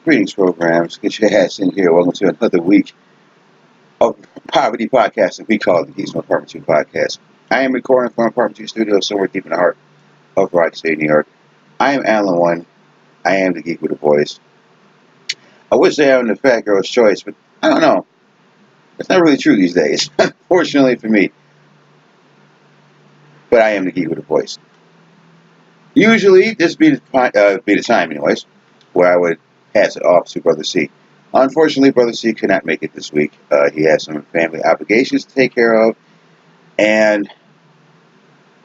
Greetings, programs. Get your ass in here. Welcome to another week of Poverty Podcast, and we call it the Geeks From Apartment 2 Podcast. I am recording from Apartment 2 Studio, somewhere deep in the heart of Rock State, New York. I am Alan One. I am the geek with a voice. I wish they had the fat girl's choice, but I don't know. It's not really true these days, unfortunately for me. But I am the geek with a voice. Usually, this be the time, anyways, where I would pass it off to Brother C. Unfortunately, Brother C could not make it this week. He has some family obligations to take care of, and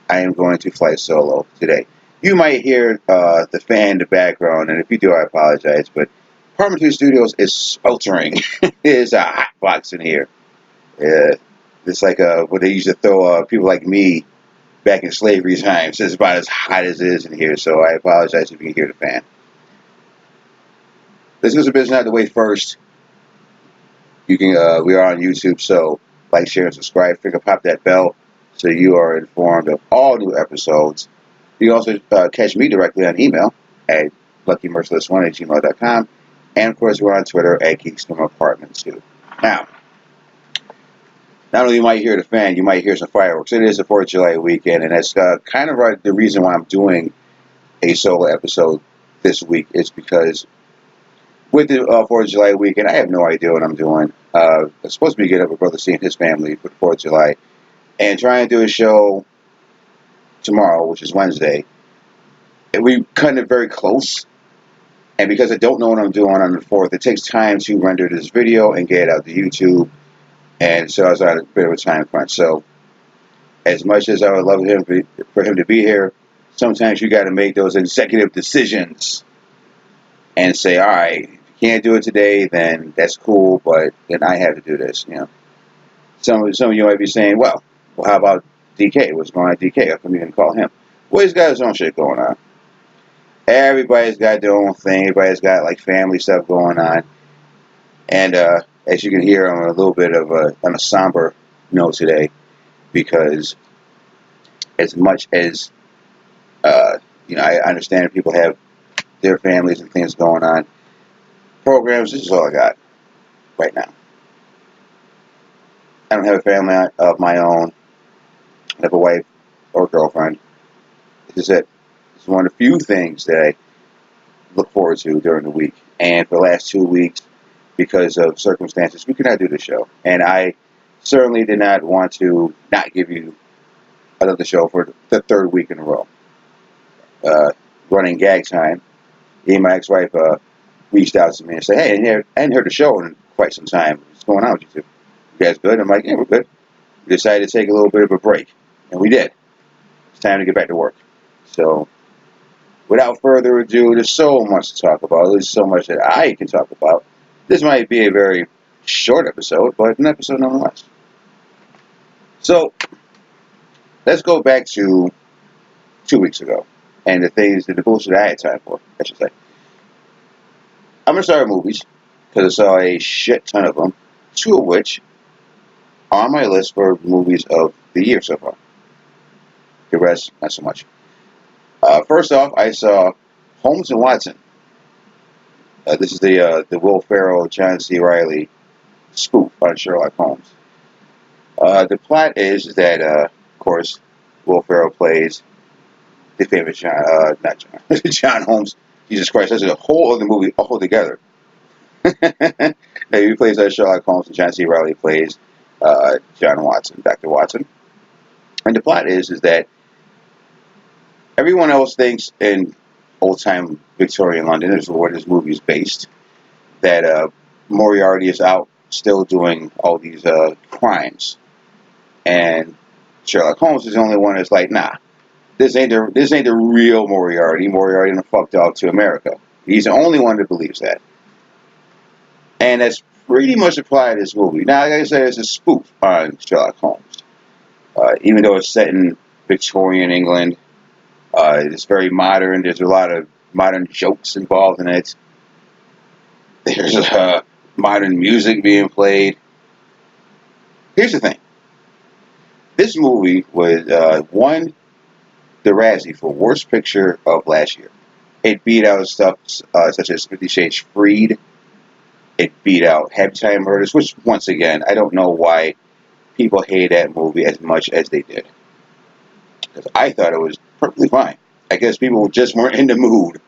I am going to fly solo today. You might hear the fan in the background, and if you do, I apologize, but Apartment 2 Studios is sweltering. It is a hot box in here. It's like what they used to throw people like me back in slavery times. It's about as hot as it is in here, so I apologize if you can hear the fan. This is a business out of the way first. You can we are on YouTube, so like, share, and subscribe. Pop that bell so you are informed of all new episodes. You can also catch me directly on email at luckymerciless1@gmail.com, and of course we're on Twitter at Geeks From Apartment 2. Now, not only you might hear the fan, you might hear some fireworks. It is the 4th of July weekend, and that's kind of the reason why I'm doing a solo episode this week. Is because with the 4th of July weekend, I have no idea what I'm doing. I'm supposed to be getting up with Brother C and his family for the 4th of July, and trying to do a show tomorrow, which is Wednesday. And we cut it very close, and because I don't know what I'm doing on the 4th, it takes time to render this video and get it out to YouTube. And so I was on a bit of a time crunch. So as much as I would love for him to be here, sometimes you got to make those executive decisions and say, all right, if you can't do it today, then that's cool, but then I have to do this. You know, some of you might be saying, well, how about DK? What's going on with DK? How come you didn't call him? Well, he's got his own shit going on. Everybody's got their own thing. Everybody's got like family stuff going on. And as you can hear, I'm a little bit of on a somber note today, because as much as I understand people have their families and things going on. Programs, this is all I got right now. I don't have a family of my own. I have a wife or girlfriend. This is it. It's one of the few things that I look forward to during the week. And for the last 2 weeks, because of circumstances, we could not do the show. And I certainly did not want to not give you another show for the 3rd week in a row. Running gag time. My ex-wife reached out to me and said, hey, I hadn't heard the show in quite some time. What's going on with you two? You guys good? I'm like, yeah, we're good. We decided to take a little bit of a break. And we did. It's time to get back to work. So, without further ado, there's so much to talk about. There's so much that I can talk about. This might be a very short episode, but an episode nonetheless. So, let's go back to 2 weeks ago. And the bullshit I had time for, I should say. I'm going to start with movies, because I saw a shit ton of them, 2 of which are on my list for movies of the year so far. The rest, not so much. First off, I saw Holmes and Watson. This is the Will Ferrell, John C. Reilly spoof on Sherlock Holmes. The plot is that, of course, Will Ferrell plays the famous John Holmes. Jesus Christ, that's a whole other movie altogether. He plays Sherlock Holmes, and John C. Reilly plays John Watson, Dr. Watson. And the plot is that everyone else thinks in old-time Victorian London, is where this movie is based, that Moriarty is out still doing all these crimes. And Sherlock Holmes is the only one that's like, nah, this ain't the real Moriarty. Moriarty done fucked off to America. He's the only one that believes that. And that's pretty much the plot of this movie. Now, like I said, it's a spoof on Sherlock Holmes. Even though it's set in Victorian England, it's very modern. There's a lot of modern jokes involved in it. There's modern music being played. Here's the thing. This movie was won the Razzie for Worst Picture of last year. It beat out stuff such as 50 Shades Freed. It beat out Happy Time Murders, which, once again, I don't know why people hate that movie as much as they did. Because I thought it was perfectly fine. I guess people just weren't in the mood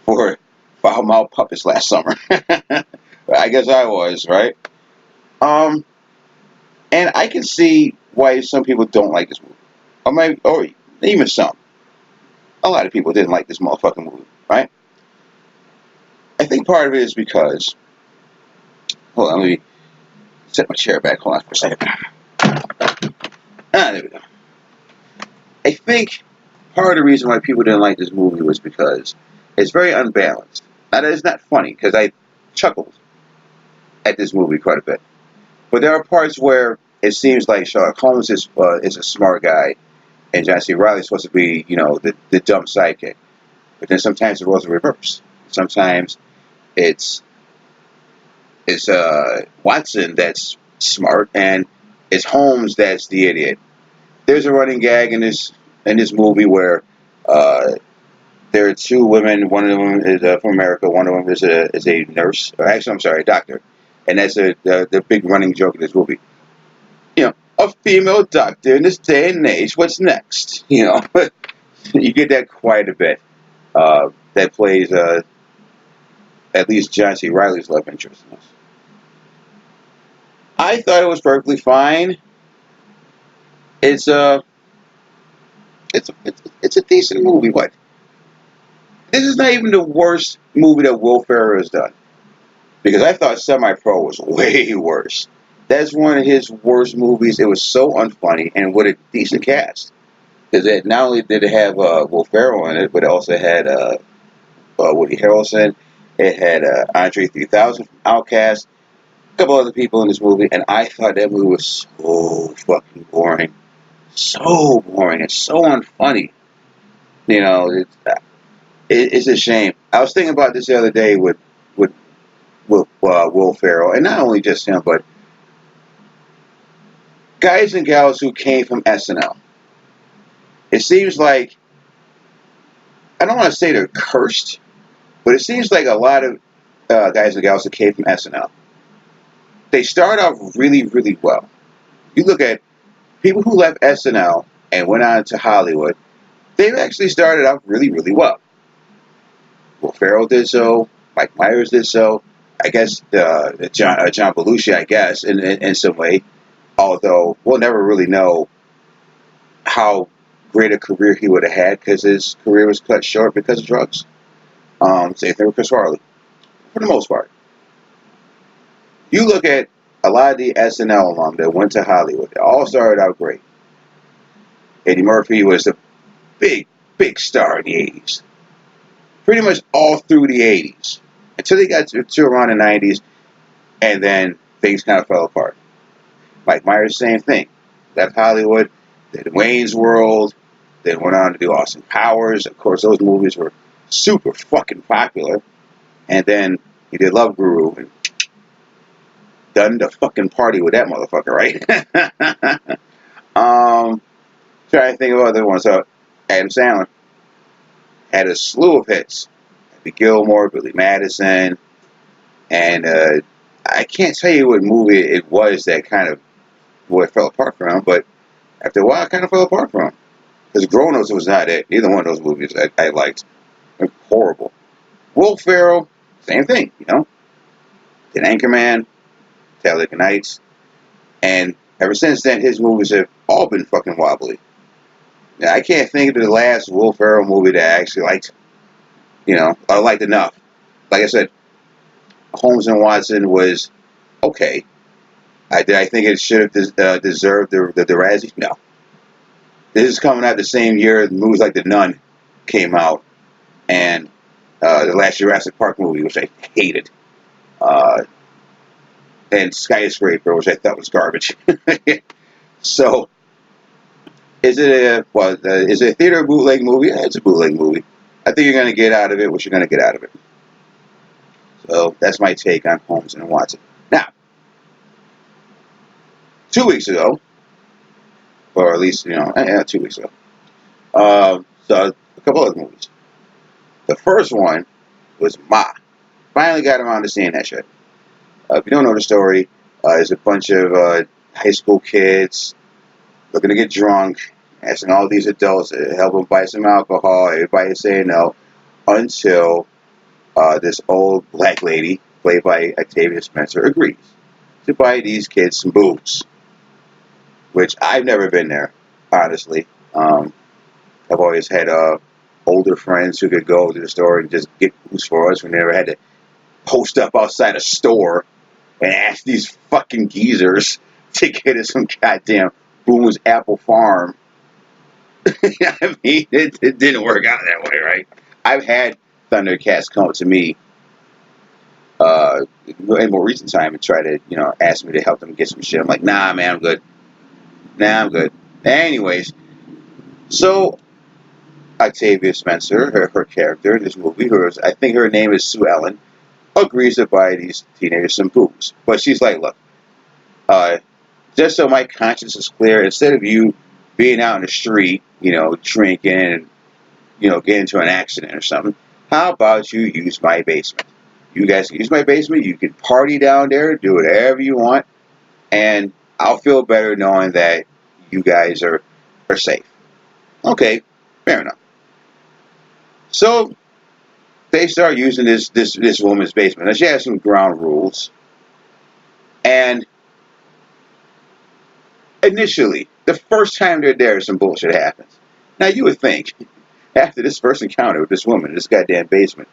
for foul-mouthed puppets last summer. I guess I was, right? Um, and I can see why some people don't like this movie. Or even some. A lot of people didn't like this motherfucking movie, right? I think part of it is because... Hold on, let me set my chair back. Hold on for a second. There we go. I think part of the reason why people didn't like this movie was because it's very unbalanced. Now, that is not funny, because I chuckled at this movie quite a bit. But there are parts where it seems like Sherlock Holmes is a smart guy, and John C. Reilly is supposed to be, the dumb sidekick. But then sometimes the roles are reversed. Sometimes it's Watson that's smart, and it's Holmes that's the idiot. There's a running gag in this movie where there are two women. One of them is from America. One of them is a nurse. Or actually, I'm sorry, a doctor. And that's the big running joke in this movie. A female doctor in this day and age. What's next? You get that quite a bit. That plays at least John C. Reilly's love interest in this. I thought it was perfectly fine. It's a it's a decent movie, but this is not even the worst movie that Will Ferrell has done. Because I thought Semi-Pro was way worse. That's one of his worst movies. It was so unfunny and with a decent cast. Because it not only did it have Will Ferrell in it, but it also had Woody Harrelson. It had Andre 3000 from Outkast. A couple other people in this movie. And I thought that movie was so fucking boring. So boring and so unfunny. It's a shame. I was thinking about this the other day with Will Ferrell, and not only just him, but guys and gals who came from SNL. It seems like, I don't want to say they're cursed, but it seems like a lot of guys and gals who came from SNL, they start off really, really well. You look at people who left SNL and went on to Hollywood, they've actually started off really, really well. Will Ferrell did so. Mike Myers did so. I guess John Belushi, I guess, in some way. Although we'll never really know how great a career he would have had because his career was cut short because of drugs. Same thing with Chris Farley, for the most part. You look at a lot of the SNL alum that went to Hollywood. They all started out great. Eddie Murphy was a big, big star in the 80s. Pretty much all through the 80s. Until they got to around the 90s, and then things kind of fell apart. Mike Myers, same thing. Left Hollywood, did Wayne's World, then went on to do Austin Powers. Of course, those movies were super fucking popular. And then he did Love Guru and done the fucking party with that motherfucker, right? Trying to think of other ones. So, Adam Sandler had a slew of hits. Happy Gilmore, Billy Madison, and I can't tell you what movie it was that kind of fell apart for him, but after a while, it kind of fell apart for him. Because Grown Ups was not it. Neither one of those movies I liked. They're horrible. Will Ferrell, same thing, Did Anchorman, Talladega Nights, and ever since then, his movies have all been fucking wobbly. Now, I can't think of the last Will Ferrell movie that I actually liked, I liked enough. Like I said, Holmes and Watson was okay. Did I think it should have deserved the Razzie? No. This is coming out the same year movies like The Nun came out, and the last Jurassic Park movie, which I hated, and Skyscraper, which I thought was garbage. So, is it a theater bootleg movie? Yeah, it's a bootleg movie. I think you're going to get out of it what you're going to get out of it. So, that's my take on Holmes and Watson. Now, 2 weeks ago, or at least, 2 weeks ago, saw a couple other movies. The first one was Ma. Finally got around to seeing that shit. If you don't know the story, there's a bunch of high school kids looking to get drunk, asking all these adults to help them buy some alcohol. Everybody is saying no until this old black lady, played by Octavia Spencer, agrees to buy these kids some booze, which I've never been there, honestly. I've always had older friends who could go to the store and just get booze for us. We never had to post up outside a store and ask these fucking geezers to get us some goddamn Boone's Apple Farm. I mean, it didn't work out that way, right? I've had Thundercats come to me in more recent time and try to, ask me to help them get some shit. I'm like, nah, man, I'm good. Nah, I'm good. Anyways, so Octavia Spencer, her character in this movie, I think her name is Sue Ellen, agrees to buy these teenagers some booze. But she's like, look, just so my conscience is clear, instead of you being out in the street, drinking and, get into an accident or something, how about you use my basement? You guys can use my basement. You can party down there, do whatever you want, and I'll feel better knowing that you guys are safe. Okay, fair enough. So they start using this woman's basement. Now she has some ground rules, and initially, the first time they're there, some bullshit happens. Now you would think, after this first encounter with this woman in this goddamn basement,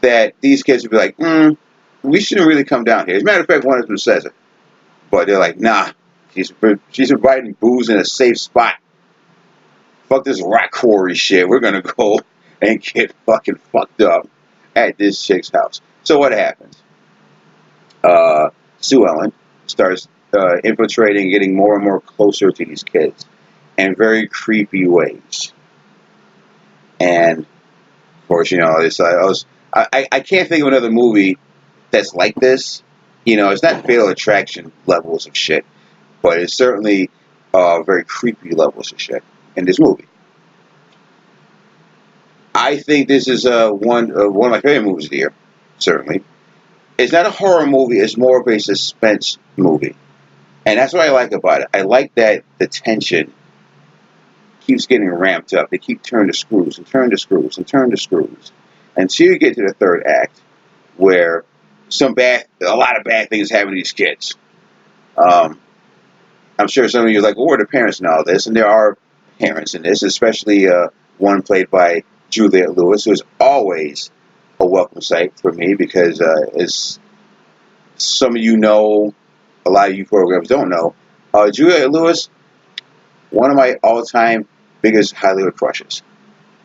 that these kids would be like, we shouldn't really come down here. As a matter of fact, one of them says it. But they're like, nah, she's providing booze in a safe spot. Fuck this rock quarry shit. We're going to go and get fucking fucked up at this chick's house. So what happens? Sue Ellen starts infiltrating, getting more and more closer to these kids in very creepy ways. And, of course, it's I can't think of another movie that's like this. It's not Fatal Attraction levels of shit, but it's certainly very creepy levels of shit in this movie. I think this is one of my favorite movies of the year, certainly. It's not a horror movie, it's more of a suspense movie. And that's what I like about it. I like that the tension keeps getting ramped up. They keep turning the screws and turning the screws and turning the screws until you get to the third act where a lot of bad things happen to these kids. I'm sure some of you are like, well, where are the parents in all this? And there are parents in this, especially one played by Juliette Lewis, who is always a welcome sight for me because, as some of you know, a lot of you programs don't know, Juliette Lewis, one of my all-time biggest Hollywood crushes.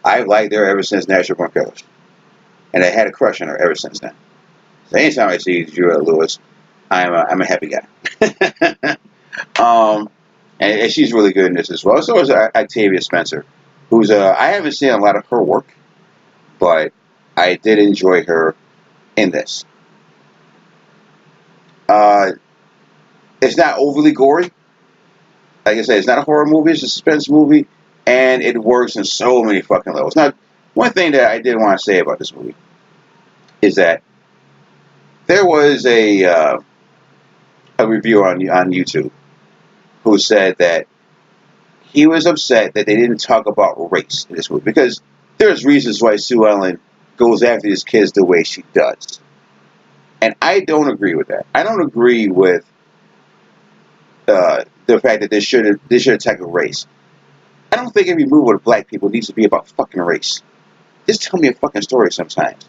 I've liked her ever since Natural Born Killers. And I had a crush on her ever since then. So anytime I see Juliette Lewis, I'm a happy guy. And she's really good in this as well. So is Octavia Spencer, who's I haven't seen a lot of her work, but I did enjoy her in this. It's not overly gory. Like I said, it's not a horror movie. It's a suspense movie, and it works in so many fucking levels. Now, one thing that I did want to say about this movie is that there was a reviewer on YouTube who said that he was upset that they didn't talk about race in this movie because there's reasons why Sue Ellen goes after these kids the way she does. And I don't agree with that. I don't agree with the fact that they should attack a race. I don't think every movie with black people needs to be about fucking race. Just tell me a fucking story sometimes.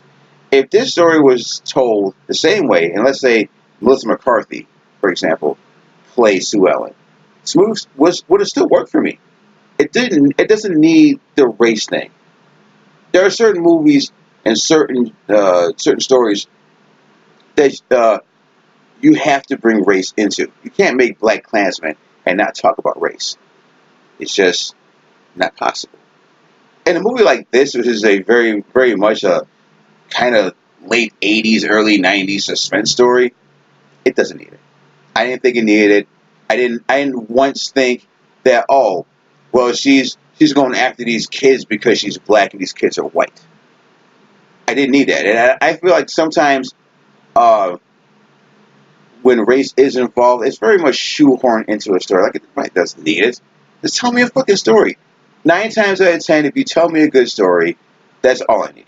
If this story was told the same way, and let's say Melissa McCarthy, for example, plays Sue Ellen, this movie would have still worked for me. It didn't. It doesn't need the race thing. There are certain movies and certain stories that you have to bring race into. You can't make Black Klansman and not talk about race. It's just not possible. In a movie like this, which is a very, very much a kind of late 80s, early 90s suspense story, it doesn't need it. I didn't think it needed it. I didn't once think that, oh, well, she's going after these kids because she's black and these kids are white. I didn't need that. And I feel like sometimes uh, when race is involved, it's very much shoehorned into a story. Like, it doesn't need it. Just tell me a fucking story. 9 times out of 10, if you tell me a good story, that's all I need.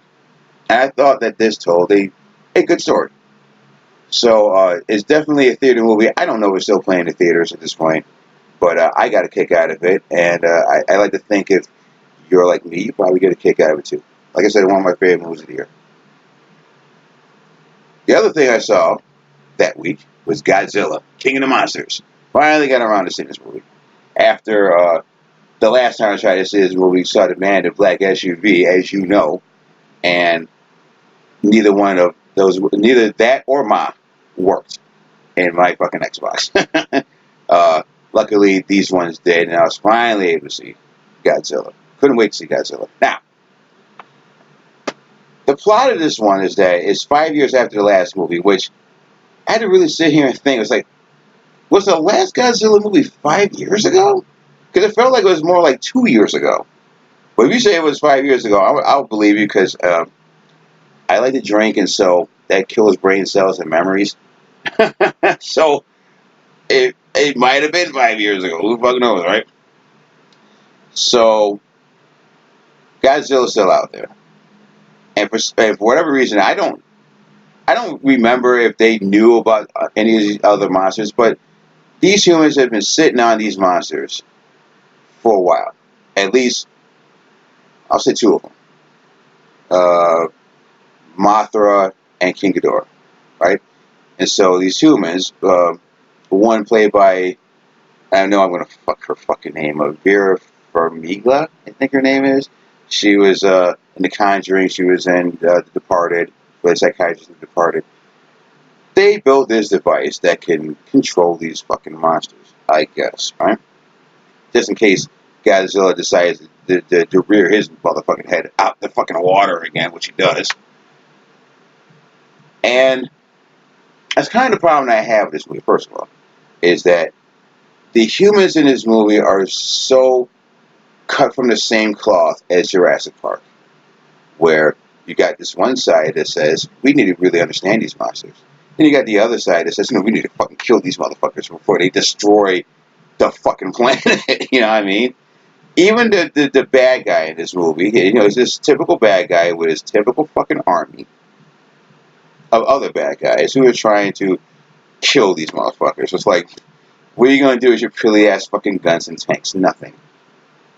And I thought that this told a good story. So it's definitely a theater movie. I don't know if it's still playing in theaters at this point, but I got a kick out of it. And I like to think if you're like me, you probably get a kick out of it too. Like I said, one of my favorite movies of the year. The other thing I saw that week was Godzilla, King of the Monsters. Finally got around to seeing this movie. After the last time I tried to see this movie, we saw the Man in Black SUV, as you know, and neither one of those, neither that or Ma worked in my fucking Xbox. Luckily, these ones did, and I was finally able to see Godzilla. Couldn't wait to see Godzilla. Now, the plot of this one is that it's 5 years after the last movie, which I had to really sit here and think. It was like, was the last Godzilla movie 5 years ago? Because it felt like it was more like 2 years ago. But if you say it was 5 years ago, I'll believe you because I like to drink, and so that kills brain cells and memories. So it might have been 5 years ago. Who the fuck knows, right? So Godzilla's still out there, and for whatever reason, I don't remember if they knew about any of these other monsters, but these humans have been sitting on these monsters for a while. At least I'll say two of them: uh, Mothra and King Ghidorah, right? And so these humans, one played by, I know I'm gonna fuck her fucking name up, Vera Farmiga, I think her name is. She was in The Conjuring. She was in The Departed, the psychiatrist in The Departed. They built this device that can control these fucking monsters, I guess, right? Just in case Godzilla decides to rear his motherfucking head out the fucking water again, which he does. And that's kind of the problem I have with this movie, first of all, is that the humans in this movie are so cut from the same cloth as Jurassic Park, where you got this one side that says, we need to really understand these monsters. Then you got the other side that says, no, we need to fucking kill these motherfuckers before they destroy the fucking planet. You know what I mean? Even the bad guy in this movie, you know, he's this typical bad guy with his typical fucking army of other bad guys who are trying to kill these motherfuckers. It's like, what are you going to do with your pilly ass fucking guns and tanks? Nothing.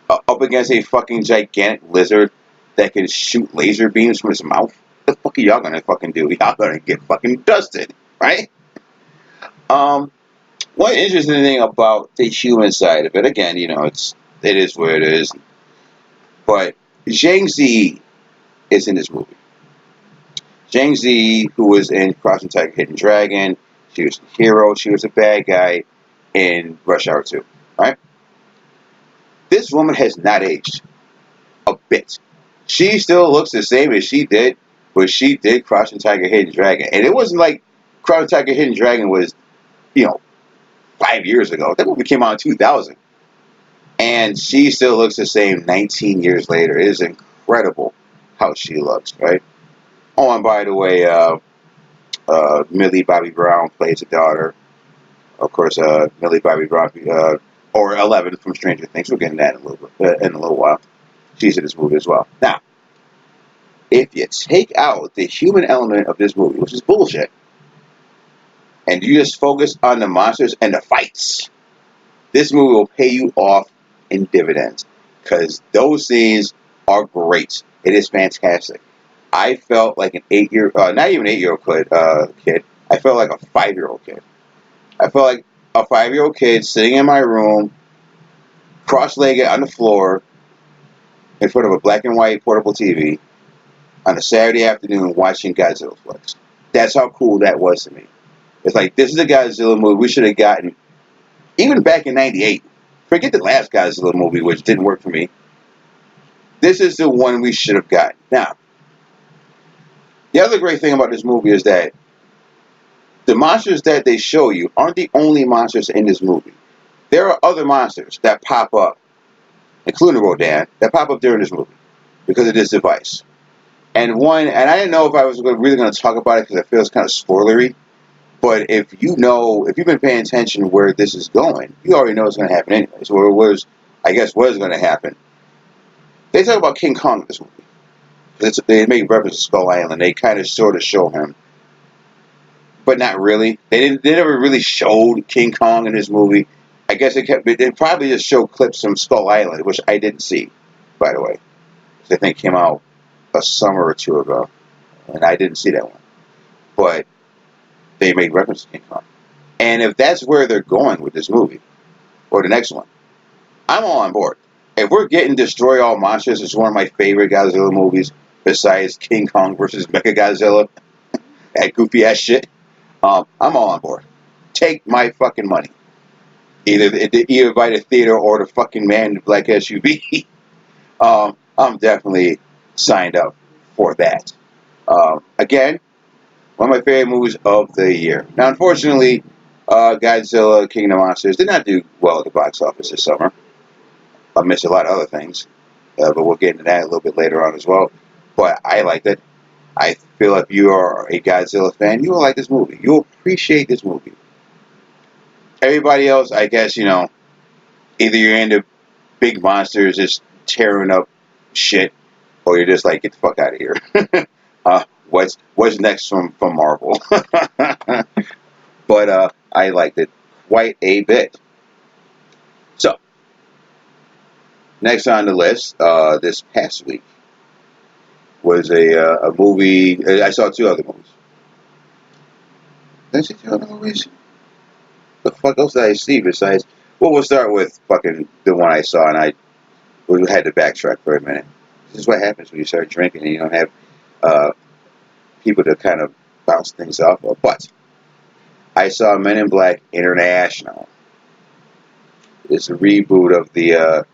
Up against a fucking gigantic lizard that can shoot laser beams from his mouth? What the fuck are y'all going to fucking do? Y'all going to get fucking dusted, right? One interesting thing about the human side of it, again, you know, it is what it is, but Zhang Zi is in this movie. Zhang Zi, who was in Crouching Tiger, Hidden Dragon, she was the hero, she was a bad guy in Rush Hour 2, right? This woman has not aged a bit. She still looks the same as she did, but she did Crouching Tiger, Hidden Dragon. And it wasn't like Crouching Tiger, Hidden Dragon was, you know, 5 years ago. That movie came out in 2000. And she still looks the same 19 years later. It is incredible how she looks, right? Oh, and by the way, Millie Bobby Brown plays a daughter. Of course, Millie Bobby Brown, or 11 from Stranger Things. We'll get into that in a little while. She's in this movie as well. Now, if you take out the human element of this movie, which is bullshit, and you just focus on the monsters and the fights, this movie will pay you off in dividends. Because those scenes are great. It is fantastic. I felt like an 8-year, not even 8-year-old kid. I felt like a 5-year-old kid. I felt like a 5-year-old kid sitting in my room, cross-legged on the floor, in front of a black and white portable TV, on a Saturday afternoon watching Godzilla flicks. That's how cool that was to me. It's like, this is a Godzilla movie we should have gotten, even back in 98. Forget the last Godzilla movie, which didn't work for me. This is the one we should have gotten. Now, the other great thing about this movie is that the monsters that they show you aren't the only monsters in this movie. There are other monsters that pop up, including Rodan, that pop up during this movie because of this device. And I didn't know if I was really going to talk about it because I feel it's kind of spoilery. But if you've been paying attention where this is going, you already know it's going to happen anyway. So what is going to happen? They talk about King Kong in this movie. They make reference to Skull Island. They kind of sort of show him, but not really. They never really showed King Kong in this movie. I guess they probably just showed clips from Skull Island, which I didn't see, by the way. I think came out a summer or two ago, and I didn't see that one. But they made reference to King Kong. And if that's where they're going with this movie, or the next one, I'm all on board. If we're getting Destroy All Monsters, it's one of my favorite Godzilla movies, besides King Kong versus Mechagodzilla, that goofy ass shit. I'm all on board. Take my fucking money. Either by the theater or the fucking man in the black SUV. I'm definitely signed up for that. Again, one of my favorite movies of the year. Now, unfortunately, Godzilla King of the Monsters did not do well at the box office this summer. I missed a lot of other things, but we'll get into that a little bit later on as well. But I liked it. I feel if you are a Godzilla fan, you will like this movie. You'll appreciate this movie. Everybody else, I guess, either you're into big monsters just tearing up shit, or you're just like, get the fuck out of here. What's next from Marvel? But I liked it quite a bit. So, next on the list, this past week, was a movie. I saw two other movies. Did I see two other movies? The fuck else did I see besides? Well, we'll start with fucking the one I saw, and we had to backtrack for a minute. This is what happens when you start drinking and you don't have uh, people to kind of bounce things off of. But I saw Men in Black International. It's a reboot of the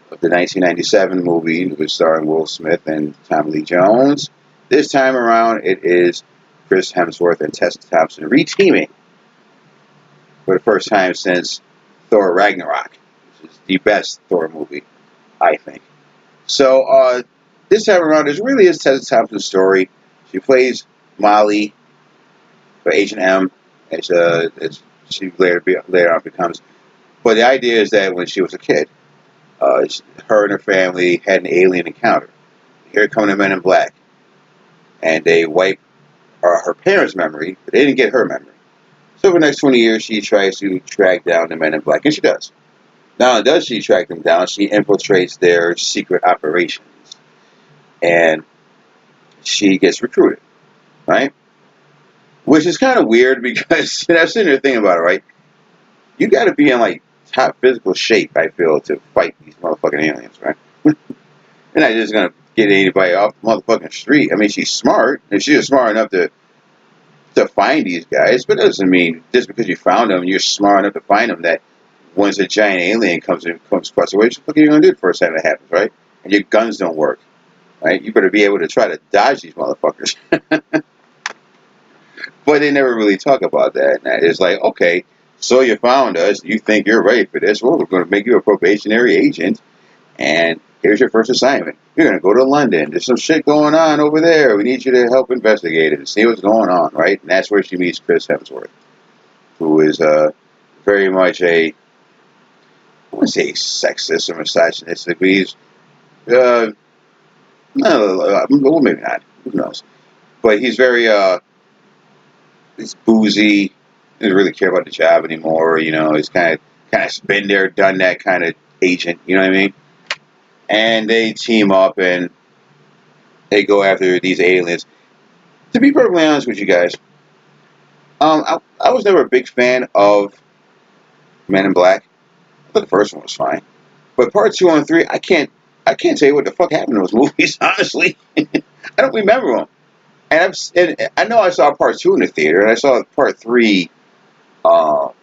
1997 movie. It was starring Will Smith and Tommy Lee Jones. This time around, it is Chris Hemsworth and Tessa Thompson reteaming for the first time since Thor Ragnarok, which is the best Thor movie, I think. So this time around, this really is Tessa Thompson's story. She plays Molly for Agent M, as she later on becomes. But the idea is that when she was a kid, her and her family had an alien encounter. Here come the Men in Black, and they wipe her parents' memory, but they didn't get her memory. So for the next 20 years, she tries to track down the Men in Black, and she does. Not only does she track them down, she infiltrates their secret operations, and she gets recruited, right? Which is kind of weird because I'm sitting there thinking about it, right? You got to be in like top physical shape, I feel, to fight these motherfucking aliens, right? You're not just gonna get anybody off the motherfucking street. I mean, she's smart, and she's smart enough to find these guys, but it doesn't mean just because you found them, you're smart enough to find them that once a giant alien comes across the way, what the fuck are you gonna do the first time it happens, right? And your guns don't work, right? You better be able to try to dodge these motherfuckers. But they never really talk about that. And it's like, okay, so you found us, you think you're ready for this, well, we're going to make you a probationary agent, and here's your first assignment. You're going to go to London. There's some shit going on over there. We need you to help investigate it and see what's going on, right? And that's where she meets Chris Hemsworth, who is very much I wouldn't say sexist or misogynistic, but he's, no, well, maybe not. Who knows? But he's very, he's boozy. He doesn't really care about the job anymore. He's kind of been there, done that kind of agent. You know what I mean? And they team up and they go after these aliens. To be perfectly honest with you guys, I was never a big fan of Men in Black. I thought the first one was fine, but part 2 and 3, I can't tell you what the fuck happened in those movies. Honestly, I don't remember them. And I know I saw part 2 in the theater, and I saw part 3 on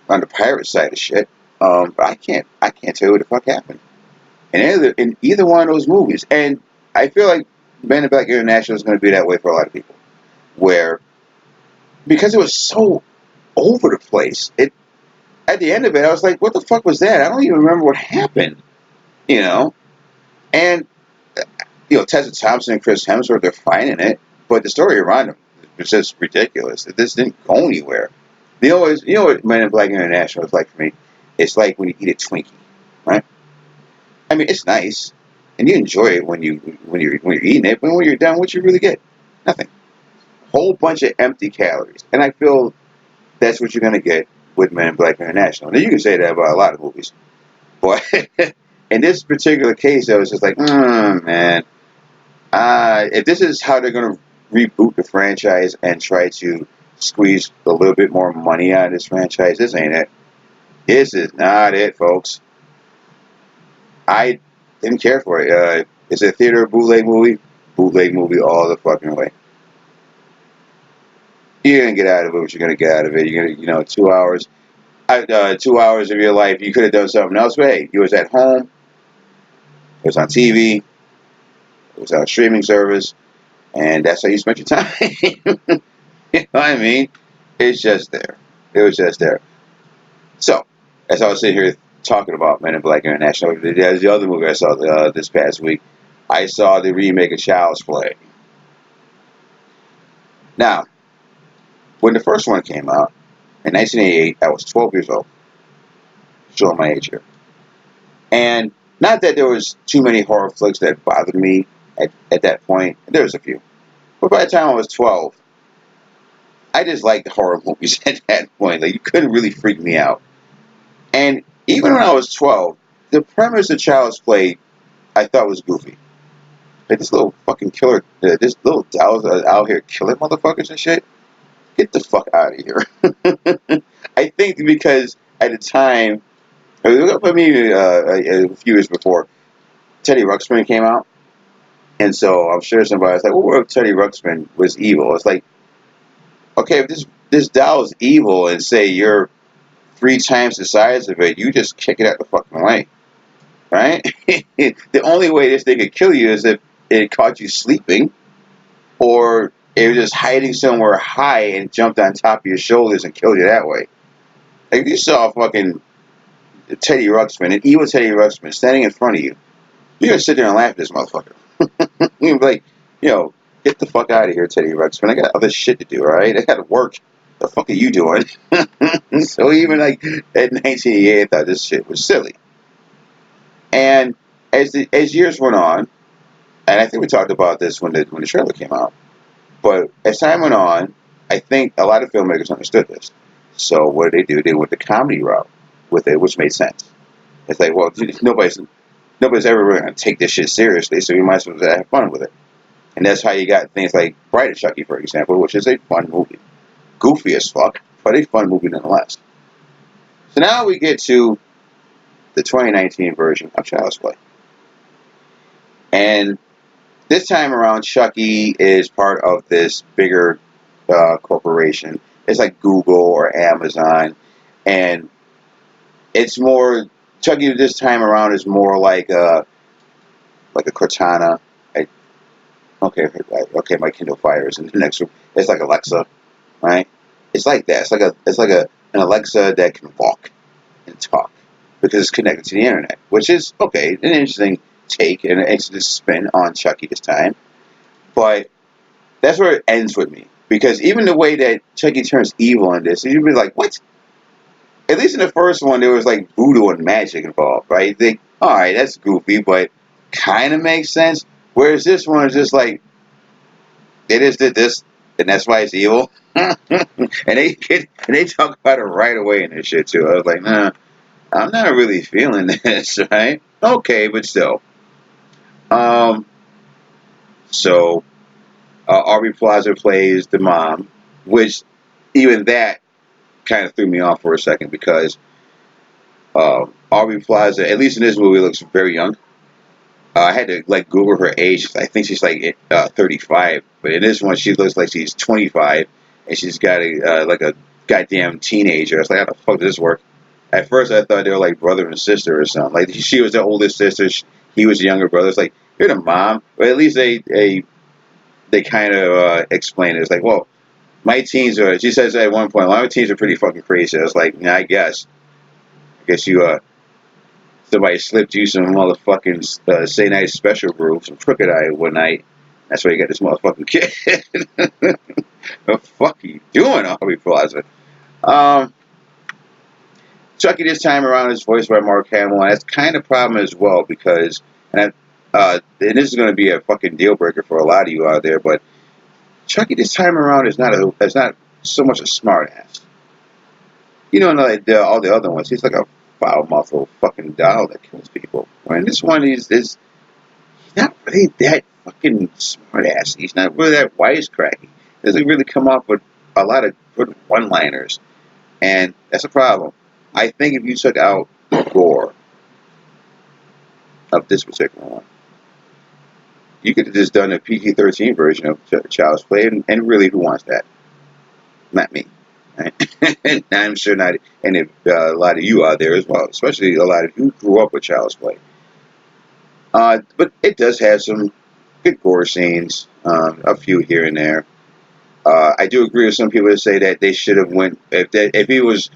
the pirate side of shit. But I can't tell you what the fuck happened in either one of those movies. And I feel like Men in Black International is going to be that way for a lot of people, where because it was so over the place, at the end of it, I was like, what the fuck was that? I don't even remember what happened, you know? And Tessa Thompson and Chris Hemsworth, they're fine in it, but the story around them was just ridiculous. This didn't go anywhere. You know what Men in Black International is like for me? It's like when you eat a Twinkie, right? I mean, it's nice, and you enjoy it when you're eating it, but when you're done, what you really get? Nothing. Whole bunch of empty calories, and I feel that's what you're gonna get with Men in Black International. Now you can say that about a lot of movies, but in this particular case, I was just like, man, if this is how they're gonna reboot the franchise and try to squeeze a little bit more money out of this franchise, this ain't it. This is not it, folks. I didn't care for it. It's a theater bootleg movie. Bootleg movie all the fucking way. You're gonna get out of it what you're gonna get out of it. You're gonna, 2 hours. 2 hours of your life, you could have done something else. But hey, you was at home. It was on TV. It was on a streaming service, and that's how you spent your time. You know what I mean? It's just there. It was just there. So, as I was sitting here talking about Men in Black International, there's the other movie I saw this past week. I saw the remake of Child's Play. Now, when the first one came out in 1988, I was 12 years old. Showing my age here. And not that there was too many horror flicks that bothered me at that point. There was a few. But by the time I was 12, I just liked horror movies at that point. Like, you couldn't really freak me out. And even when I was 12, the premise of Child's Play I thought was goofy. Like, this little fucking killer, this little dolls out here killing motherfuckers and shit. Get the fuck out of here. I think because at the time, for me, a few years before, Teddy Ruxpin came out. And so I'm sure somebody's like, well, what if Teddy Ruxpin was evil? It's like, okay, if this doll is evil and say you're 3 times the size of it, you just kick it out the fucking way. Right? The only way this thing could kill you is if it caught you sleeping, or it was just hiding somewhere high and jumped on top of your shoulders and killed you that way. Like, if you saw fucking Teddy Ruxpin, an evil Teddy Ruxpin, standing in front of you, you're gonna sit there and laugh at this motherfucker. You're like, get the fuck out of here, Teddy Ruxpin. I got other shit to do, alright? I gotta work. The fuck are you doing? So even like at 1988, I thought this shit was silly. And as years went on, and I think we talked about this when the trailer came out, but as time went on, I think a lot of filmmakers understood this. So what did they do? They went the comedy route with it, which made sense. It's like, well, nobody's ever really going to take this shit seriously, so you might as well have fun with it. And that's how you got things like Bride of Chucky, for example, which is a fun movie. Goofy as fuck, but a fun movie nonetheless. So now we get to the 2019 version of Child's Play. And this time around, Chucky is part of this bigger corporation. It's like Google or Amazon. And it's more, Chucky this time around is more like a Cortana. Okay, my Kindle Fire is in the next room. It's like Alexa, right? It's like that. It's like an Alexa that can walk and talk because it's connected to the internet, which is okay, an interesting take and an interesting spin on Chucky this time. But that's where it ends with me, because even the way that Chucky turns evil in this, you'd be like, what? At least in the first one, there was like voodoo and magic involved, right? You think, all right, that's goofy, but kind of makes sense. Whereas this one is just like, they just did this, and that's why it's evil. And they talk about it right away in this shit too. I was like, nah, I'm not really feeling this, right? Okay, but still. Um, so Aubrey Plaza plays the mom, which even that kind of threw me off for a second, because Aubrey Plaza, at least in this movie, looks very young. I had to like Google her age. I think she's like 35, but in this one she looks like she's 25, and she's got like a goddamn teenager. I was like, how the fuck does this work? At first I thought they were like brother and sister or something. Like, she was the oldest sister, he was the younger brother. It's like, you're the mom, but at least they kind of explain it. It's like, well, my teens are. She says at one point, my teens are pretty fucking crazy. I was like, nah, I guess you Somebody slipped you some motherfucking Say Night Special brew, some Crooked Eye one night. That's why you got this motherfucking kid. The fuck are you doing, Aubrey Plaza? Um, Chucky this time around is voiced by Mark Hamill, and that's kind of a problem as well because, and this is going to be a fucking deal breaker for a lot of you out there, but Chucky this time around is not so much a smart ass. You know, like all the other ones, he's like a foul mouthed little fucking doll that kills people. When this one is not really that fucking smart ass. He's not really that wisecracky. Doesn't really come up with a lot of good one liners. And that's a problem. I think if you took out the gore of this particular one, you could have just done a PG-13 version of Child's Play, and really, who wants that? Not me. Right? And I'm sure not, and a lot of you out there as well, especially a lot of you who grew up with Child's Play. But it does have some good gore scenes, a few here and there. I do agree with some people that say that they should have went if he was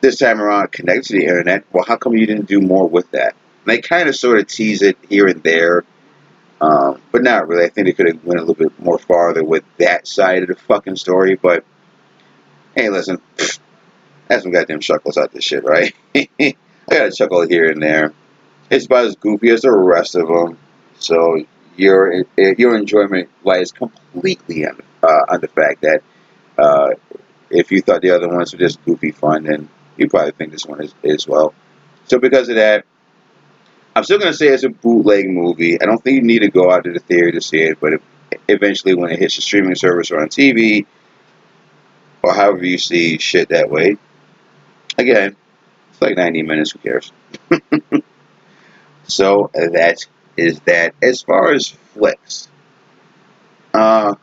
this time around connected to the internet. Well, how come you didn't do more with that? And they kind of sort of tease it here and there, but not really. I think they could have went a little bit more farther with that side of the fucking story. But hey, listen, have some goddamn chuckles out this shit, right? I got a chuckle here and there. It's about as goofy as the rest of them, so your enjoyment lies completely on the fact that if you thought the other ones were just goofy fun, then you probably think this one is as well. So because of that, I'm still going to say it's a bootleg movie. I don't think you need to go out to the theater to see it, but eventually when it hits the streaming service or on TV, or however you see shit that way, again, it's like 90 minutes, who cares? So that is that. As far as flicks, I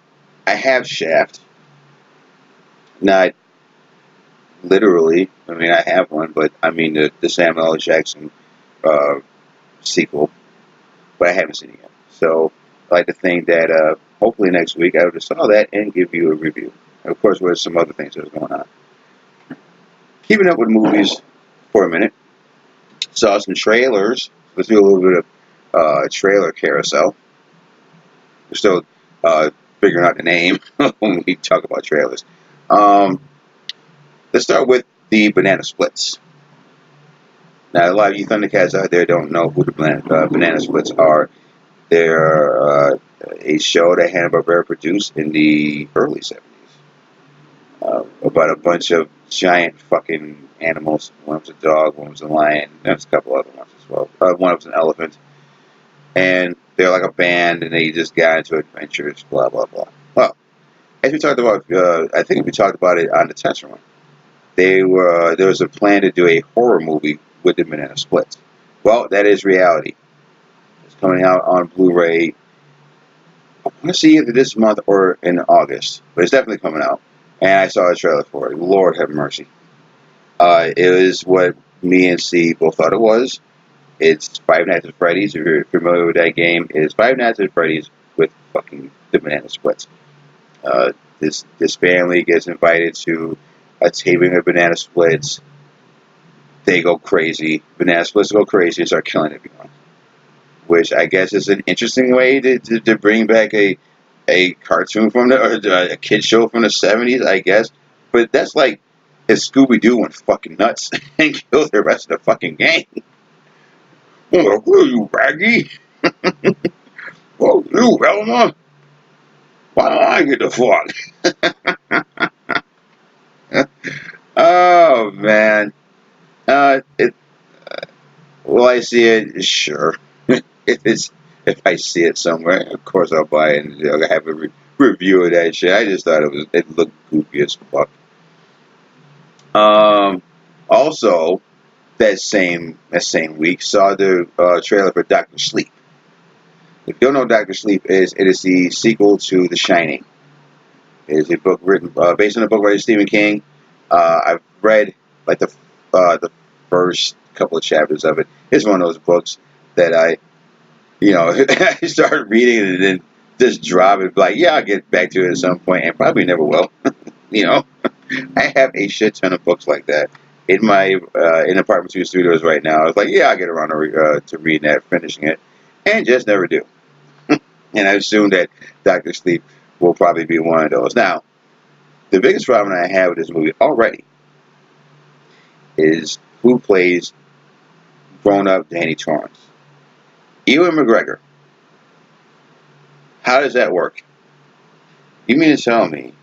have Shaft. Not literally. I mean, I have one, but I mean the Samuel L. Jackson uh, sequel, but I haven't seen it yet. So I like to think that hopefully next week I would have saw that and give you a review. And of course, there's some other things that are going on. Keeping up with movies for a minute. Saw some trailers. Let's do a little bit of trailer carousel. We're still figuring out the name when we talk about trailers. Um, let's start with the Banana Splits. Now, a lot of you Thundercats out there don't know who the Banana Splits are. They're a show that Hanna-Barbera produced in the early 70s about a bunch of giant fucking animals. One was a dog, one was a lion, there's a couple other ones as well. One was an elephant. And they're like a band, and they just got into adventures, blah, blah, blah. Well, as we talked about, I think we talked about it on the test run. There was a plan to do a horror movie with the Banana Splits. Well, that is reality. It's coming out on Blu-ray. I want to see either this month or in August, but it's definitely coming out. And I saw a trailer for it. Lord have mercy. It was what me and C both thought it was. It's Five Nights at Freddy's. If you're familiar with that game, it's Five Nights at Freddy's with fucking the Banana Splits. This family gets invited to a taping of Banana Splits. They go crazy. Banana Splits go crazy and start killing everyone. Which I guess is an interesting way to bring back a cartoon from or a kid show from the 70s, I guess. But that's like if Scooby-Doo went fucking nuts and killed the rest of the fucking gang. Oh, who are you, Raggy? Oh, you, Velma? Why don't I get the fuck? Oh, man. Uh, it, will I see it? Sure. If I see it somewhere, of course I'll buy it and I'll have a review of that shit. I just thought it looked goofy as fuck. Also, that same week saw the trailer for Doctor Sleep. If you don't know what Doctor Sleep is, it is the sequel to The Shining. It is a book written based on a book by Stephen King. I've read like the first couple of chapters of it. It's one of those books that I started reading it and then just drop it. Like, yeah, I'll get back to it at some point, and probably never will. I have a shit ton of books like that, in my in Apartment 2 Studios right now. I was like, yeah, I'll get around to reading that, finishing it, and just never do. And I assume that Doctor Sleep will probably be one of those. Now, the biggest problem I have with this movie already is who plays grown-up Danny Torrance. Ewan McGregor. How does that work? You mean to tell me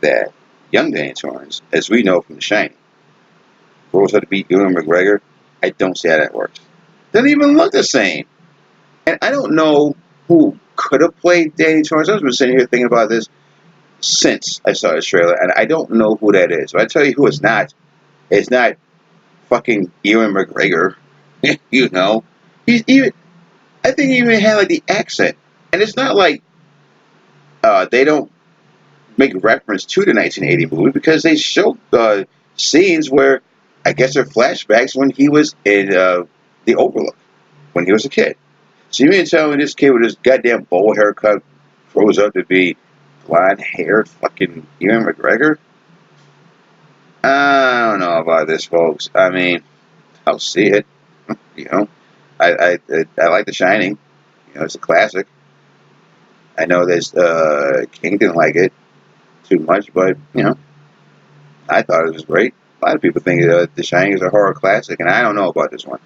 that young Danny Torrance, as we know from The Shining, grows up to be Ewan McGregor? I don't see how that works. Doesn't even look the same. And I don't know who could have played Danny Torrance. I've been sitting here thinking about this since I saw this trailer, and I don't know who that is. But I tell you who it's not fucking Ewan McGregor. You know, he's even. I think he even had like the accent, and it's not like they don't make reference to the 1980 movie because they show scenes where I guess they're flashbacks when he was in the Overlook when he was a kid. So you mean to tell me this kid with his goddamn bowl haircut grows up to be blonde-haired fucking Ewan McGregor? I don't know about this, folks. I mean, I'll see it. You know, I like The Shining. You know, it's a classic. I know there's King didn't like it too much, but you know, I thought it was great. A lot of people think The Shining is a horror classic, and I don't know about this one.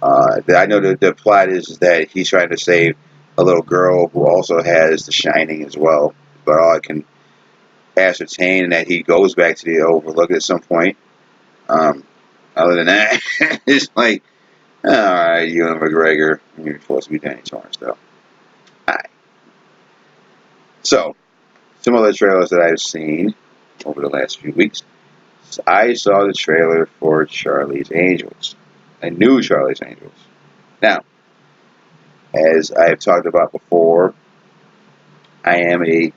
I know the plot is that he's trying to save a little girl who also has The Shining as well. But all I can ascertain that he goes back to the Overlook at some point. Um, other than that, it's like, all right, Ewan McGregor, you're supposed to be Danny Torrance, though. All right. So, some other trailers that I've seen over the last few weeks. I saw the trailer for Charlie's Angels, a new Charlie's Angels. Now, as I've talked about before, I am a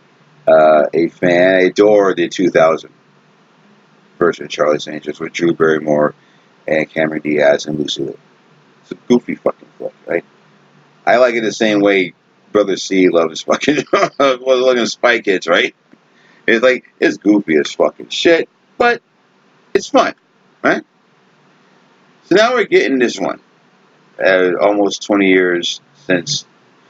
fan. I adore the 2000 version of Charlie's Angels with Drew Barrymore and Cameron Diaz and Lucy Liu. It's a goofy fucking flick, right? I like it the same way Brother C loves fucking looking Spy Kids, right? It's like it's goofy as fucking shit, but it's fun, right? So now we're getting this one. Almost 20 years since.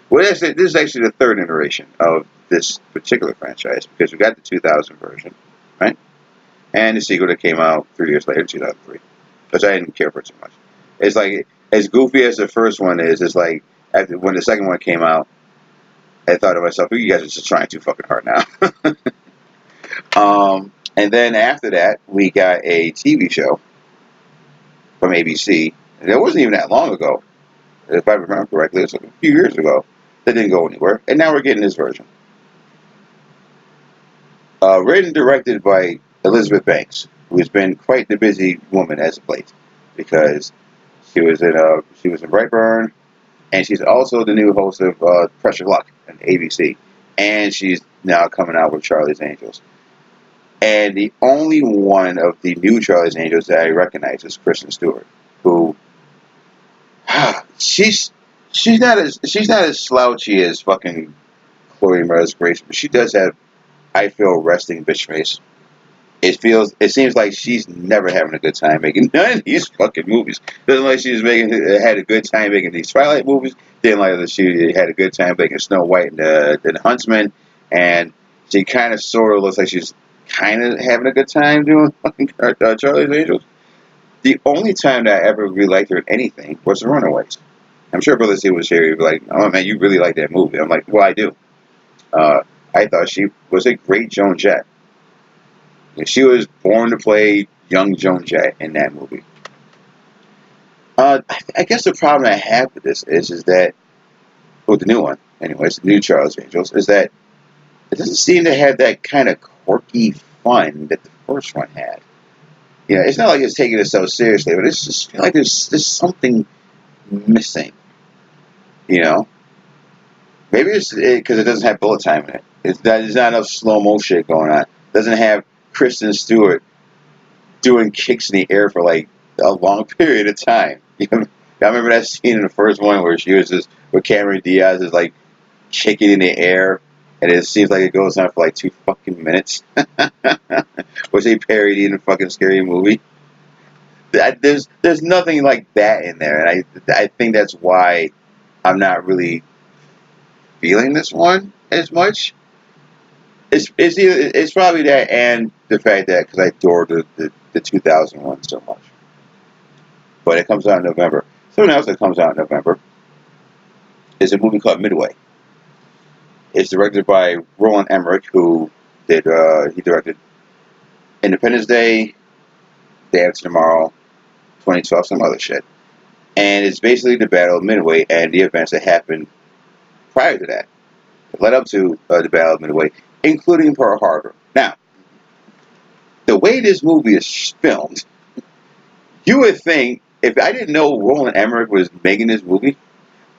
Well, this is actually the third iteration of this particular franchise because we got the 2000 version, right? And the sequel that came out 3 years later, 2003, which I didn't care for too much. It's like as goofy as the first one is. It's like after when the second one came out, I thought to myself, "You guys are just trying too fucking hard now." And then after that, we got a TV show from ABC. And it wasn't even that long ago, if I remember correctly. It was like a few years ago. That didn't go anywhere, and now we're getting this version. Written and directed by Elizabeth Banks, who has been quite the busy woman as of late, because she was in Brightburn, and she's also the new host of Pressure Luck on ABC, and she's now coming out with Charlie's Angels. And the only one of the new Charlie's Angels that I recognize is Kristen Stewart, who she's she's not as slouchy as fucking Chloe Moretz Grace, but she does have, I feel, resting bitch face. It seems like she's never having a good time making none of these fucking movies. Doesn't like she's had a good time making these Twilight movies. Didn't like that she had a good time making Snow White and the Huntsman, and she kind of sort of looks like she's kind of having a good time doing fucking Charlie's Angels. The only time that I ever really liked her in anything was The Runaways. I'm sure Brother C was here. He'd be like, "Oh man, you really like that movie." I'm like, "Well, I do." I thought she was a great Joan Jett. She was born to play young Joan Jett in that movie. I guess the problem I have with this is that, with the new one, anyways, the new Charles Angels, is that it doesn't seem to have that kind of quirky fun that the first one had. You know, it's not like it's taking itself seriously, but it's just feel like there's something missing. You know, maybe it's because it doesn't have bullet time in it. There's not enough slow mo shit going on. It doesn't have Kristen Stewart doing kicks in the air for like a long period of time. You know, I remember that scene in the first one where where Cameron Diaz is like kicking in the air, and it seems like it goes on for like 2 fucking minutes. Was he parodied in a fucking scary movie? There's nothing like that in there, and I think that's why I'm not really feeling this one as much. It's probably that, and the fact that because I adore the 2001 so much. But it comes out in November. Something else that comes out in November is a movie called Midway. It's directed by Roland Emmerich, who he directed Independence Day, Day After Tomorrow, 2012, some other shit. And it's basically the Battle of Midway and the events that happened prior to that, that led up to the Battle of Midway, including Pearl Harbor. Now, the way this movie is filmed, you would think if I didn't know Roland Emmerich was making this movie,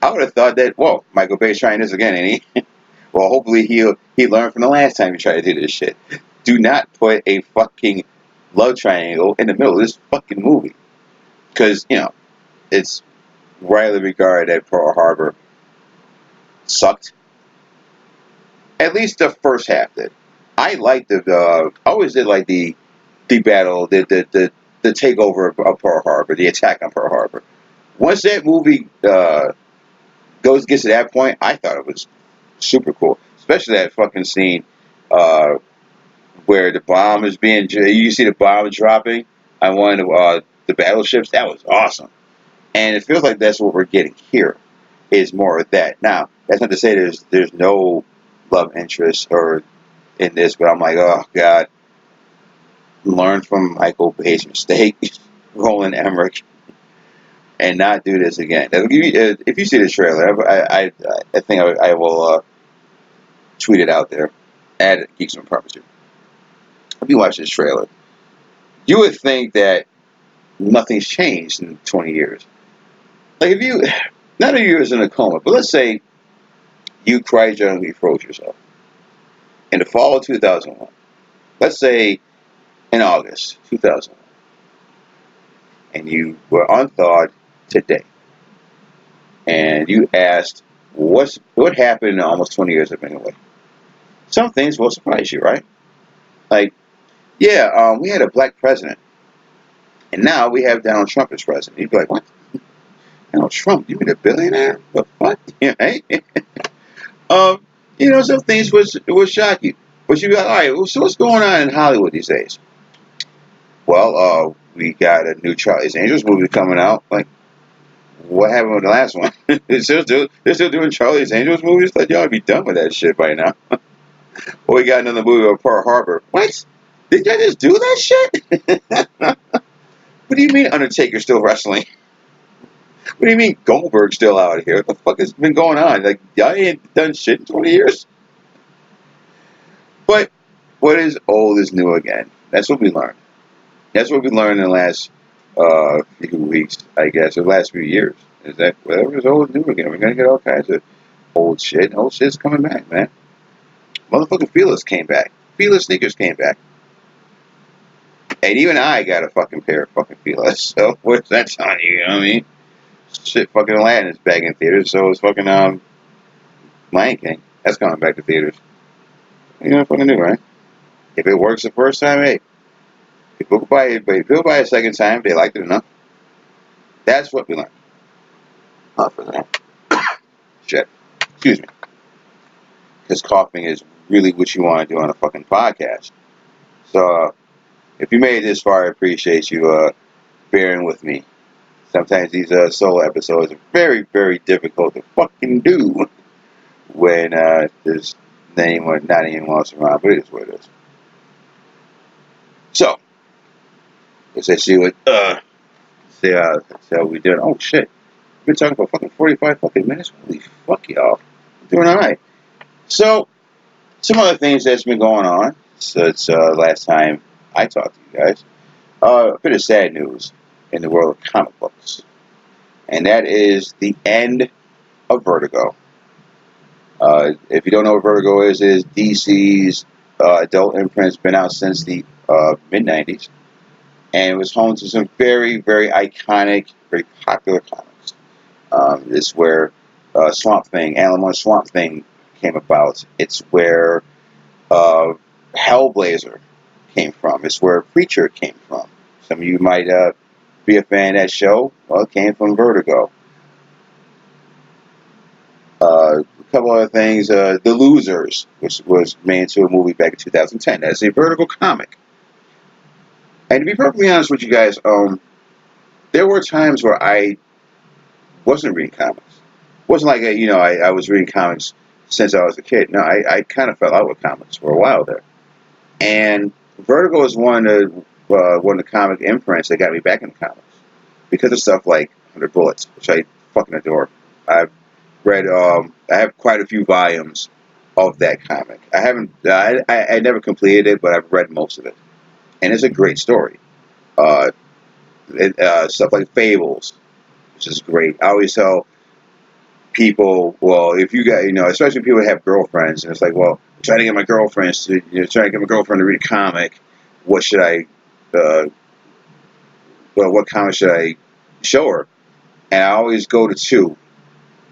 I would have thought that, whoa, Michael Bay's trying this again, ain't he? Well, hopefully he learned from the last time he tried to do this shit. Do not put a fucking love triangle in the middle of this fucking movie. Because, it's widely regarded that Pearl Harbor sucked. At least the first half did. I liked I always did like the battle, the takeover of Pearl Harbor, the attack on Pearl Harbor. Once that movie gets to that point, I thought it was super cool. Especially that fucking scene where the bomb is you see the bomb dropping on one of the battleships. That was awesome. And it feels like that's what we're getting here, is more of that. Now, that's not to say there's no love interest or in this, but I'm like, oh god, learn from Michael Bay's mistake, Roland Emmerich, and not do this again. If you see the trailer, I think I will tweet it out there at Geeks From Apt. If you watch this trailer, you would think that nothing's changed in 20 years. Like if you, none of you is in a coma, but let's say you cryogenically froze yourself in the fall of 2001. Let's say in August 2001, and you were unthawed today, and you asked, what happened in almost 20 years of being away? Some things will surprise you, right? Like, yeah, we had a black president, and now we have Donald Trump as president. You'd be like, what? Donald Trump? You mean a billionaire? What? What? Yeah, right? Some things would shock you. But you'd be like, all right, well, so what's going on in Hollywood these days? Well, we got a new Charlie's Angels movie coming out. Like, what happened with the last one? They're still doing Charlie's Angels movies? Like, y'all be done with that shit by now. Well, we got another movie of Pearl Harbor. What? Did y'all just do that shit? What do you mean Undertaker's still wrestling? What do you mean Goldberg's still out here? What the fuck has been going on? Like, y'all ain't done shit in 20 years? But what is old is new again. That's what we learned. That's what we learned in the last few weeks, I guess, or the last few years. Is that whatever is old is new again. We're going to get all kinds of old shit. Old shit's coming back, man. Motherfucking Feelers came back. Feelers sneakers came back. And even I got a fucking pair of fucking Feelers. So what's that telling you? You know what I mean? Shit, fucking Aladdin is back in theaters. So is fucking Lion King. That's coming back to theaters. You know what fucking do, right? If it works the first time, hey. If people buy it a second time, they liked it enough. That's what we learned. Not for that. Shit. Excuse me. Because coughing is really what you want to do on a fucking podcast. So, if you made it this far, I appreciate you bearing with me. Sometimes these solo episodes are very, very difficult to fucking do when there's name or not anyone else around, but it is what it is. So, let's see what see how we doing. Oh shit. We've been talking for fucking 45 fucking minutes. Holy fuck, y'all. I'm doing alright. So, some other things that's been going on since last time I talked to you guys. A bit of sad news in the world of comic books. And that is the end of Vertigo. If you don't know what Vertigo is DC's adult imprint. It's been out since the mid-90s. And it was home to some very, very iconic, very popular comics. It's where Swamp Thing, Alan Moore's Swamp Thing came about. It's where Hellblazer came from. It's where Preacher came from. Some of you might be a fan of that show? Well, it came from Vertigo. A couple other things. The Losers, which was made into a movie back in 2010. That's a Vertigo comic. And to be perfectly honest with you guys, there were times where I wasn't reading comics. It wasn't like I was reading comics since I was a kid. No, I kind of fell out with comics for a while there. And Vertigo is one of the comic imprints that got me back into comics because of stuff like 100 Bullets, which I fucking adore. I've read. I have quite a few volumes of that comic. I haven't. I never completed it, but I've read most of it, and it's a great story. Uh, Stuff like Fables, which is great. I always tell people, well, if you got, especially people that have girlfriends, and it's like, well, I'm trying to get my girlfriends to, trying to get my girlfriend to read a comic. What should I, uh, what comic should I show her? And I always go to two.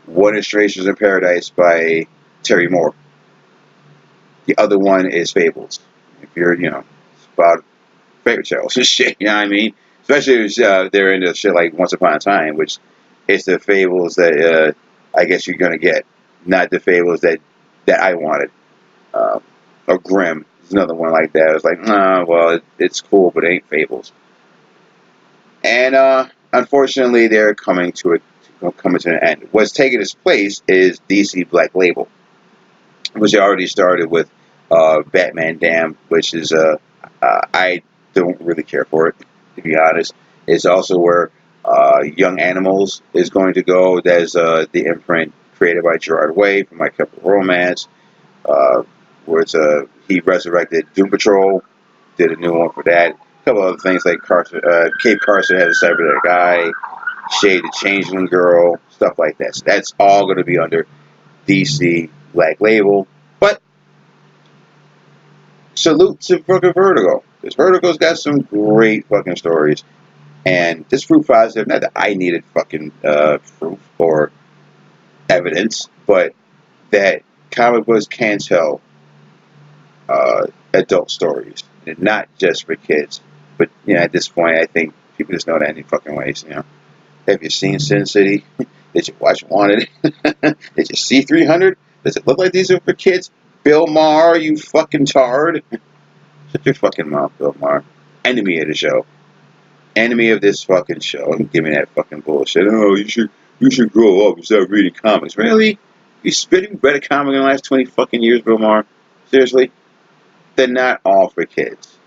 One is Strangers in Paradise by Terry Moore. The other one is Fables. If you're, it's about fairy tales and shit, you know what I mean? Especially if they're into shit like Once Upon a Time, which is the fables that I guess you're going to get, not the fables that I wanted. Or Grimm is another one like that. I was like, nah, well, it's cool, but it ain't fables. And unfortunately, they're coming to an end. What's taking its place is DC Black Label, which already started with Batman Damned, which is I don't really care for it, to be honest. It's also where Young Animals is going to go. There's the imprint created by Gerard Way from My Chemical Romance, uh, where he resurrected Doom Patrol, did a new one for that. A couple other things like Cape Carson has a cybernetic guy, Shade the Changeling Girl, stuff like that. So that's all going to be under DC Black Label. But salute to fucking Vertigo. This Vertigo's got some great fucking stories. And this proof positive, not that I needed fucking proof or evidence, but that comic books can tell adult stories. And not just for kids. But, at this point, I think people just know that any fucking ways, Have you seen Sin City? Did you watch Wanted? Did you see 300? Does it look like these are for kids? Bill Maher, you fucking tard. Shut your fucking mouth, Bill Maher. Enemy of the show. Enemy of this fucking show. Don't give me that fucking bullshit. Oh, you should grow up and start reading comics. Really? You spitting read a comic in the last 20 fucking years, Bill Maher? Seriously? They're not all for kids.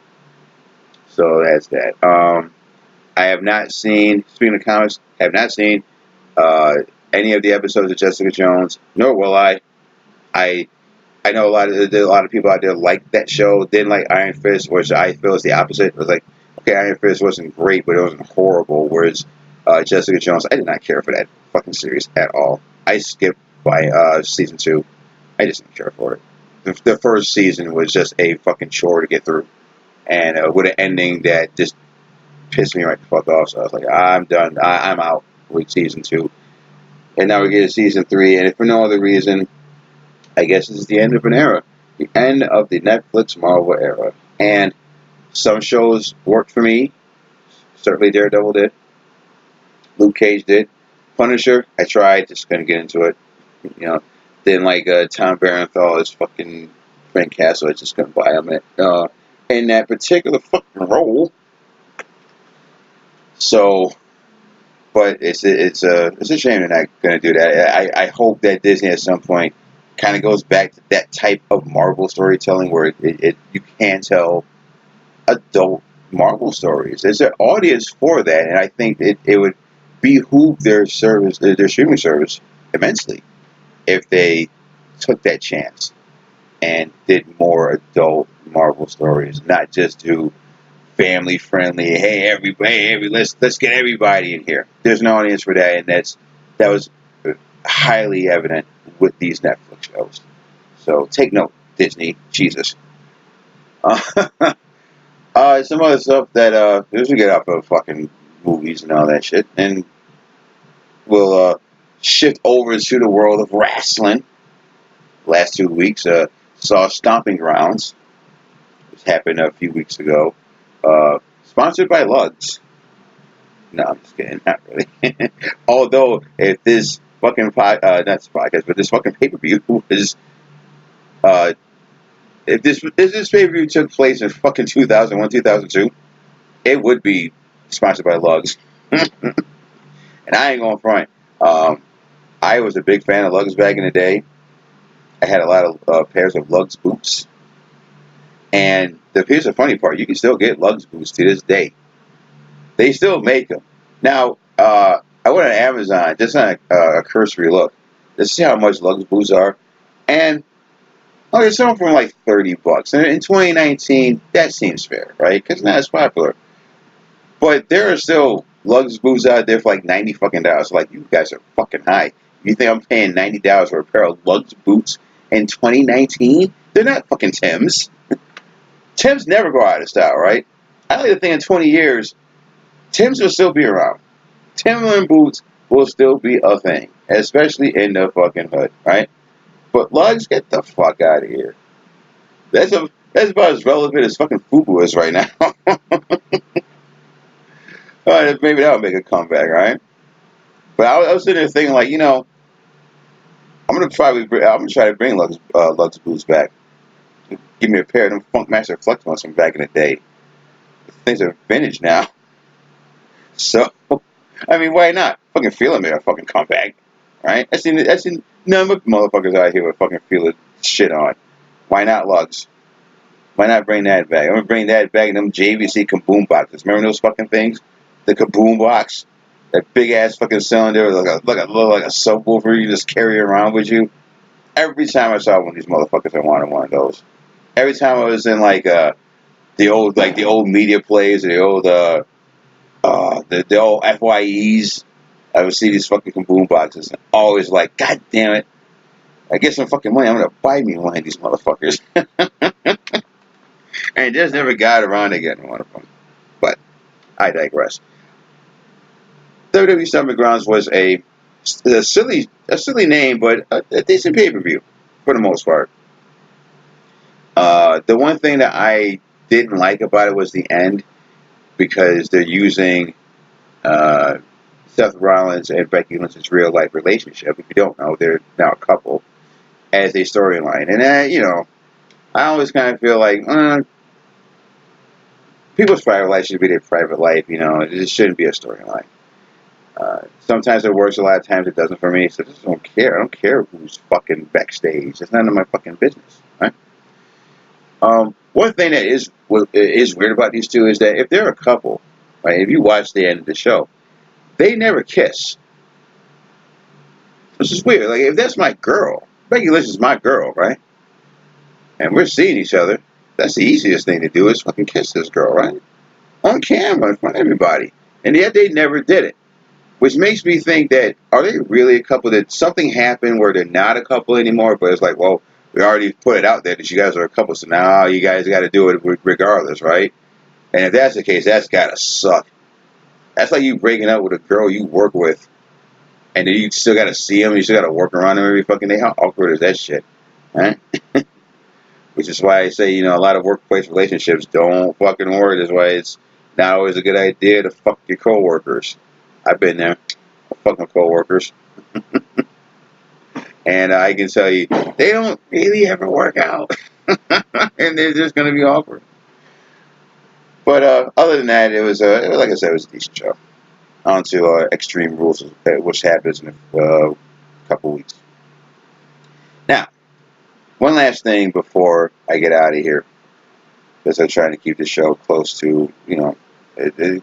So that's that. I have not seen, speaking of comics, have not seen uh, any of the episodes of Jessica Jones, nor will I. I know a lot of people out there like that show, didn't like Iron Fist, which I feel is the opposite. It was like, okay, Iron Fist wasn't great, but it wasn't horrible. Whereas Jessica Jones, I did not care for that fucking series at all. I skipped by season 2. I just didn't care for it. The first season was just a fucking chore to get through, and with an ending that just pissed me right the fuck off. So I was like, I'm done. I'm out with season 2, and now we get to season 3, and if for no other reason, I guess this is the end of an era. The end of the Netflix Marvel era. And some shows worked for me. Certainly Daredevil did. Luke Cage did. Punisher, I tried, just couldn't get into it. Didn't like Tom Barenthal as fucking Frank Castle. I just couldn't buy him in that particular fucking role. So, but it's a shame they're not going to do that. I hope that Disney at some point kind of goes back to that type of Marvel storytelling where you can tell adult Marvel stories. There's an audience for that, and I think it would behoove their streaming service immensely if they took that chance and did more adult Marvel stories, not just do family friendly. Hey, everybody, let's get everybody in here. There's an audience for that, and that was highly evident with these Netflix shows. So take note, Disney, Jesus. Some other stuff that as we get off of fucking movies and all that shit, and we'll shift over to the world of wrestling. Last 2 weeks saw Stomping Grounds, which happened a few weeks ago. Sponsored by Lugz. No, I'm just kidding. Not really. Although, if this fucking not this podcast, but this fucking pay-per-view was, uh, if this pay-per-view took place in fucking 2001, 2002, it would be sponsored by Lugz. And I ain't going front. Um, I was a big fan of Lugz back in the day. I had a lot of pairs of Lugz boots. And here's the funny part. You can still get Lugz boots to this day. They still make them. Now, I went on Amazon, just on a cursory look, to see how much Lugz boots are. And okay, some of them from like $30. And in 2019, that seems fair, right? Because not as popular. But there are still Lugz boots out there for like 90 fucking dollars. Like, you guys are fucking high. You think I'm paying $90 for a pair of Lugz boots in 2019? They're not fucking Tim's. Tim's never go out of style, right? I like to think in 20 years, Tim's will still be around. Timberland boots will still be a thing, especially in the fucking hood, right? But Lugz, get the fuck out of here. That's about as relevant as fucking FUBU is right now. Alright, maybe that'll make a comeback, right? But I was sitting there thinking, like, I'm gonna try to bring Lugz boots back. Give me a pair of them Funkmaster Flex ones from back in the day. Things are vintage now, so I mean, why not? Fucking Feel It made a fucking comeback, right? I seen none of the motherfuckers out here with fucking Feel It shit on. Why not Lugz? Why not bring that back? I'm gonna bring that back in them JVC kaboom boxes. Remember those fucking things? The kaboom box, that big ass fucking cylinder, like a subwoofer you just carry around with you. Every time I saw one of these motherfuckers, I wanted one of those. Every time I was in like the old media plays, the old the old FYEs, I would see these fucking kaboom boxes and always like, God damn it, I get some fucking money, I'm gonna buy me one of these motherfuckers. And just never got around to getting one of them. But I digress. WWE Summergrounds was a silly name, but a decent pay-per-view for the most part. The one thing that I didn't like about it was the end, because they're using Seth Rollins and Becky Lynch's real life relationship. If you don't know, they're now a couple, as a storyline. And I always kind of feel like people's private life should be their private life. It shouldn't be a storyline. Sometimes it works, a lot of times it doesn't for me. So I just don't care. I don't care who's fucking backstage. It's none of my fucking business, right? One thing that is weird about these two is that if they're a couple, right? If you watch the end of the show, they never kiss. This is weird. Like, if that's my girl, Becky Lynch is my girl, right? And we're seeing each other. That's the easiest thing to do is fucking kiss this girl, right? On camera in front of everybody. And yet they never did it. Which makes me think that, are they really a couple? That something happened where they're not a couple anymore, but it's like, well, we already put it out there that you guys are a couple, so now you guys got to do it regardless, right? And if that's the case, that's got to suck. That's like you breaking up with a girl you work with, and then you still got to see them, you still got to work around them every fucking day. How awkward is that shit? Right? Which is why I say, a lot of workplace relationships don't fucking work. That's why it's not always a good idea to fuck your coworkers. I've been there. Fucking coworkers. And I can tell you, they don't really ever work out. And they're just going to be awkward. But other than that, it was like I said, it was a decent show. On to Extreme Rules, which happens in a couple weeks. Now, one last thing before I get out of here, because I'm trying to keep the show close to,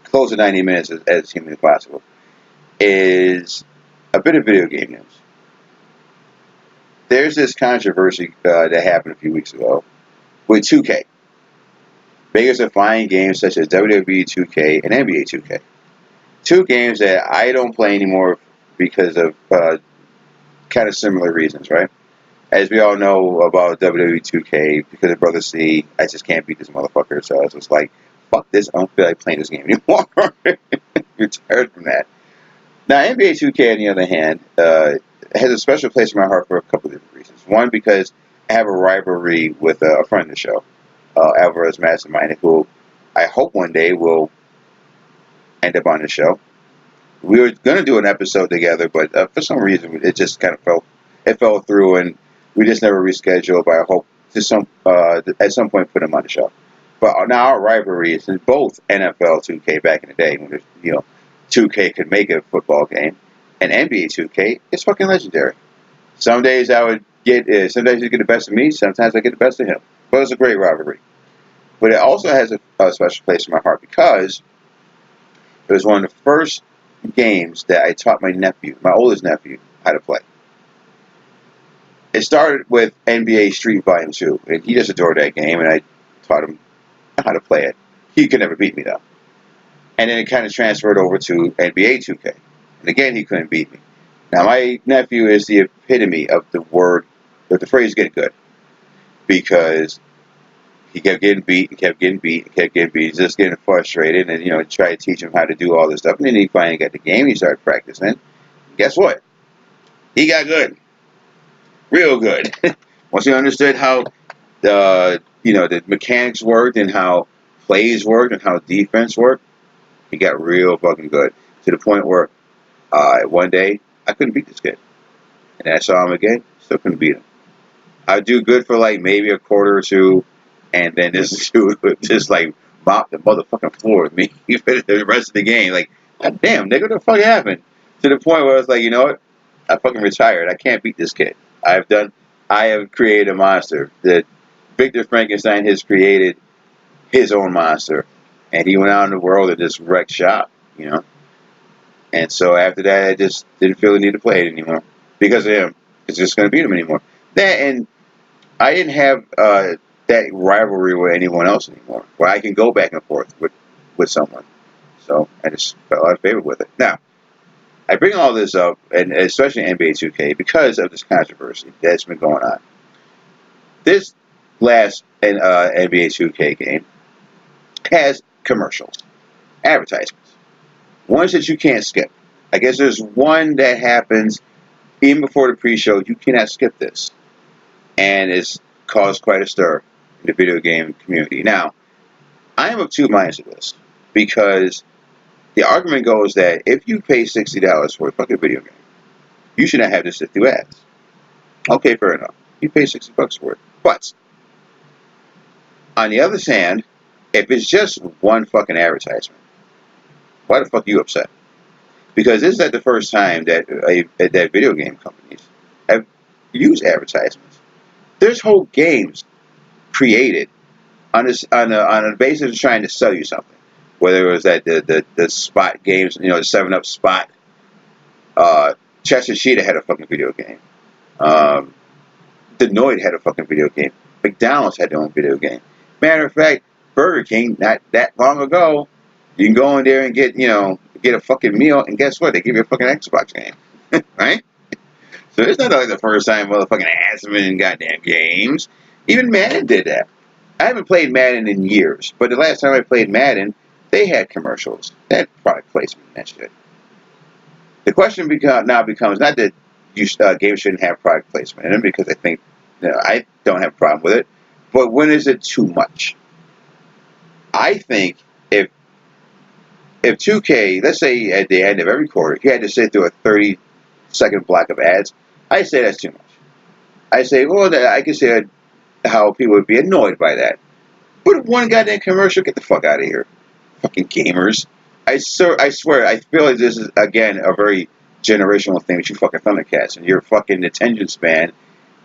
close to 90 minutes as humanly possible, is a bit of video game news. There's this controversy that happened a few weeks ago with 2K. Makers of fine games such as WWE 2K and NBA 2K. Two games that I don't play anymore because of kind of similar reasons, right? As we all know about WWE 2K, because of Brother C, I just can't beat this motherfucker. So I was just like, fuck this, I don't feel like playing this game anymore. You're tired from that. Now, NBA 2K, on the other hand, has a special place in my heart for a couple of different reasons. One, because I have a rivalry with a friend of the show, Alvarez Mastermind, who I hope one day will end up on the show. We were going to do an episode together, but for some reason it just kind of fell through, and we just never rescheduled. But I hope at some point put him on the show. But now our rivalry is in both NFL 2K back in the day when 2K could make a football game, and NBA 2K is fucking legendary. Some days I would some days you get the best of me, sometimes I get the best of him. But it's a great rivalry. But it also has a special place in my heart because it was one of the first games that I taught my oldest nephew, how to play. It started with NBA Street Volume 2, and he just adored that game, and I taught him how to play it. He could never beat me, though. And then it kind of transferred over to NBA 2K. And again, he couldn't beat me. Now, my nephew is the epitome of the phrase get good. Because he kept getting beat, and kept getting beat, and kept getting beat. He's just getting frustrated, and try to teach him how to do all this stuff. And then he finally got the game. He started practicing. Guess what? He got good, real good. Once he understood how the mechanics worked and how plays worked and how defense worked, he got real fucking good to the point where one day I couldn't beat this kid, and I saw him again, still couldn't beat him. I'd do good for like maybe a quarter or two, and then this dude would just like mop the motherfucking floor with me. He finished the rest of the game. Like, God damn, nigga, what the fuck happened? To the point where I was like, you know what? I fucking retired. I can't beat this kid. I have created a monster. That Victor Frankenstein has created his own monster. And he went out in the world and just wrecked shop. And so after that, I just didn't feel the need to play it anymore. Because of him. It's just going to beat him anymore. And I didn't have that rivalry with anyone else anymore, where I can go back and forth with someone. So I just fell out of favor with it. Now, I bring all this up, and especially NBA 2K, because of this controversy that's been going on. This last NBA 2K game has commercials, advertisements, ones that you can't skip. I guess there's one that happens even before the pre-show. You cannot skip this. And it's caused quite a stir in the video game community. Now, I am of two minds to this, because the argument goes that if you pay $60 for a fucking video game, you should not have to sit through ads. Okay, fair enough. You pay $60 for it. But, on the other hand, if it's just one fucking advertisement, why the fuck are you upset? Because this is not the first time that that video game companies have used advertisements. There's whole games created on a basis of trying to sell you something, whether it was that the spot games, the 7-Up spot. Chester Cheetah had a fucking video game. Denoid had a fucking video game. McDonald's had their own video game. Matter of fact, Burger King, not that long ago, you can go in there and get a fucking meal, and guess what? They give you a fucking Xbox game, right? So it's not like the first time motherfucking ads have been in goddamn games. Even Madden did that. I haven't played Madden in years, but the last time I played Madden, they had commercials. They had product placement and that shit. The question now becomes not that games shouldn't have product placement in them, because I think I don't have a problem with it, but when is it too much? I think if 2K, let's say at the end of every quarter, you had to sit through a 30-second block of ads, I say that's too much. I say, well, I can see how people would be annoyed by that. Put one goddamn commercial, get the fuck out of here. Fucking gamers. I swear, I feel like this is, again, a very generational thing with you fucking Thundercats, and your fucking attention span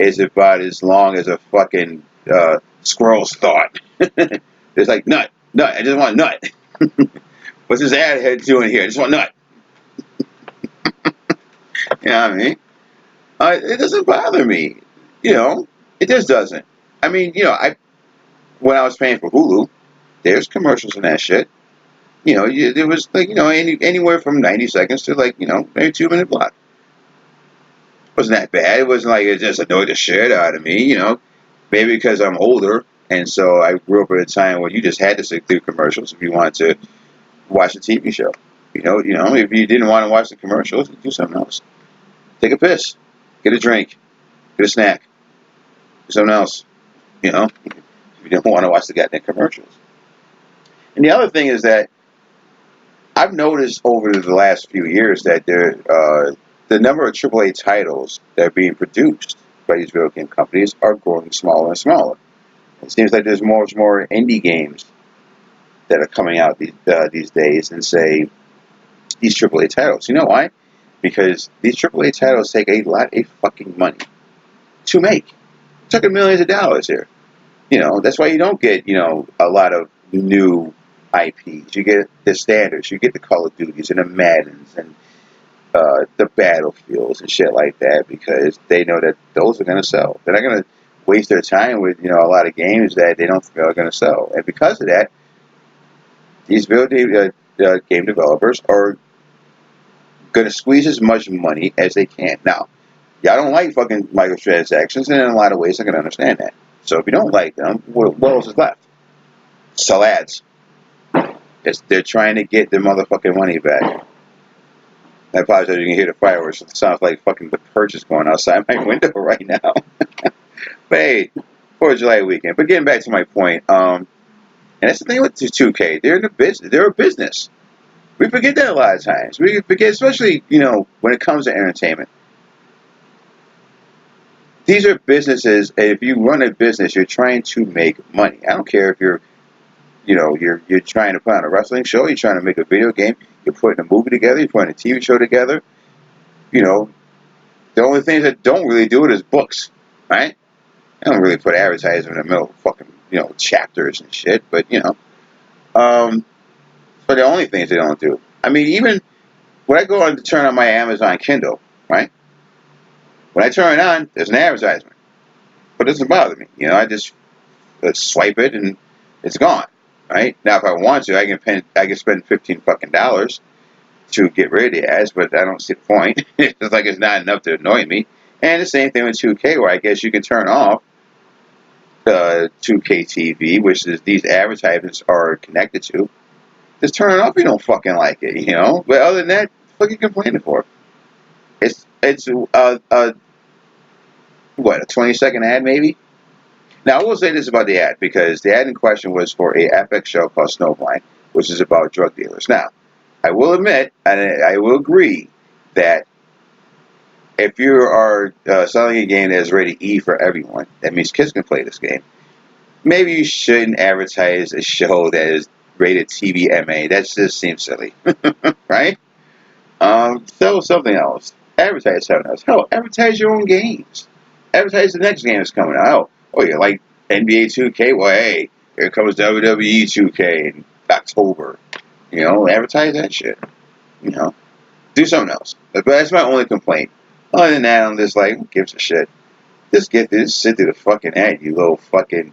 is about as long as a fucking squirrel's thought. It's like, nut, I just want nut. What's this ad head doing here? I just want nut. You know what I mean? It doesn't bother me. It just doesn't. I mean, when I was paying for Hulu, there's commercials and that shit. There was like, anywhere from 90 seconds to like, maybe 2-minute block. It wasn't that bad. It wasn't like it just annoyed the shit out of me, Maybe because I'm older, and so I grew up at a time where you just had to sit through commercials if you wanted to watch a TV show. If you didn't want to watch the commercials, do something else. Take a piss. Get a drink. Get a snack. Do something else. If you didn't want to watch the goddamn commercials. And the other thing is that I've noticed over the last few years that the number of AAA titles that are being produced by these video game companies are growing smaller and smaller. It seems like there's more and more indie games that are coming out these days than, say, these AAA titles. You know why? Because these AAA titles take a lot of fucking money to make. We're talking millions of dollars here. That's why you don't get, a lot of new IPs. You get the standards. You get the Call of Duties and the Maddens and the Battlefields and shit like that, because they know that those are going to sell. They're not going to waste their time with, a lot of games that they don't feel are going to sell. And because of that, these video game developers are going to squeeze as much money as they can. Now, y'all don't like fucking microtransactions, and in a lot of ways I can understand that. So if you don't like them, what else is left? Sell ads. They're trying to get their motherfucking money back. I apologize, you can hear the fireworks. It sounds like fucking the purge is going outside my window right now. But hey, 4th of July weekend. But getting back to my point, and that's the thing with the 2K. They're in the business. They're a business. We forget that a lot of times. We forget, especially, when it comes to entertainment. These are businesses, and if you run a business, you're trying to make money. I don't care if you're trying to put on a wrestling show, you're trying to make a video game, you're putting a movie together, you're putting a TV show together. The only things that don't really do it is books, right? I don't really put advertising in the middle of fucking, chapters and shit, but, but the only things they don't do. I mean, even when I go on to turn on my Amazon Kindle, right? When I turn it on, there's an advertisement. But it doesn't bother me. I just swipe it and it's gone, right? Now, if I want to, I can spend $15 fucking dollars to get rid of the ads, but I don't see the point. It's like it's not enough to annoy me. And the same thing with 2K, where I guess you can turn off 2K TV, which is these advertisements are connected to. Just turn it off if you don't fucking like it, But other than that, what are you complaining for? It's what, a 20-second ad maybe? Now, I will say this about the ad, because the ad in question was for a FX show called Snowblind, which is about drug dealers. Now, I will admit, and I will agree, that if you are selling a game that is rated E for everyone, that means kids can play this game, maybe you shouldn't advertise a show that is rated TVMA. That just seems silly, right? Sell something else. Advertise something else. Hell, advertise your own games. Advertise the next game that's coming out. Oh, you like NBA 2K? Well, hey, here comes WWE 2K in October. Advertise that shit. Do something else. But that's my only complaint. Other than that, I'm just like, who gives a shit? Just sit through the fucking ad, you little fucking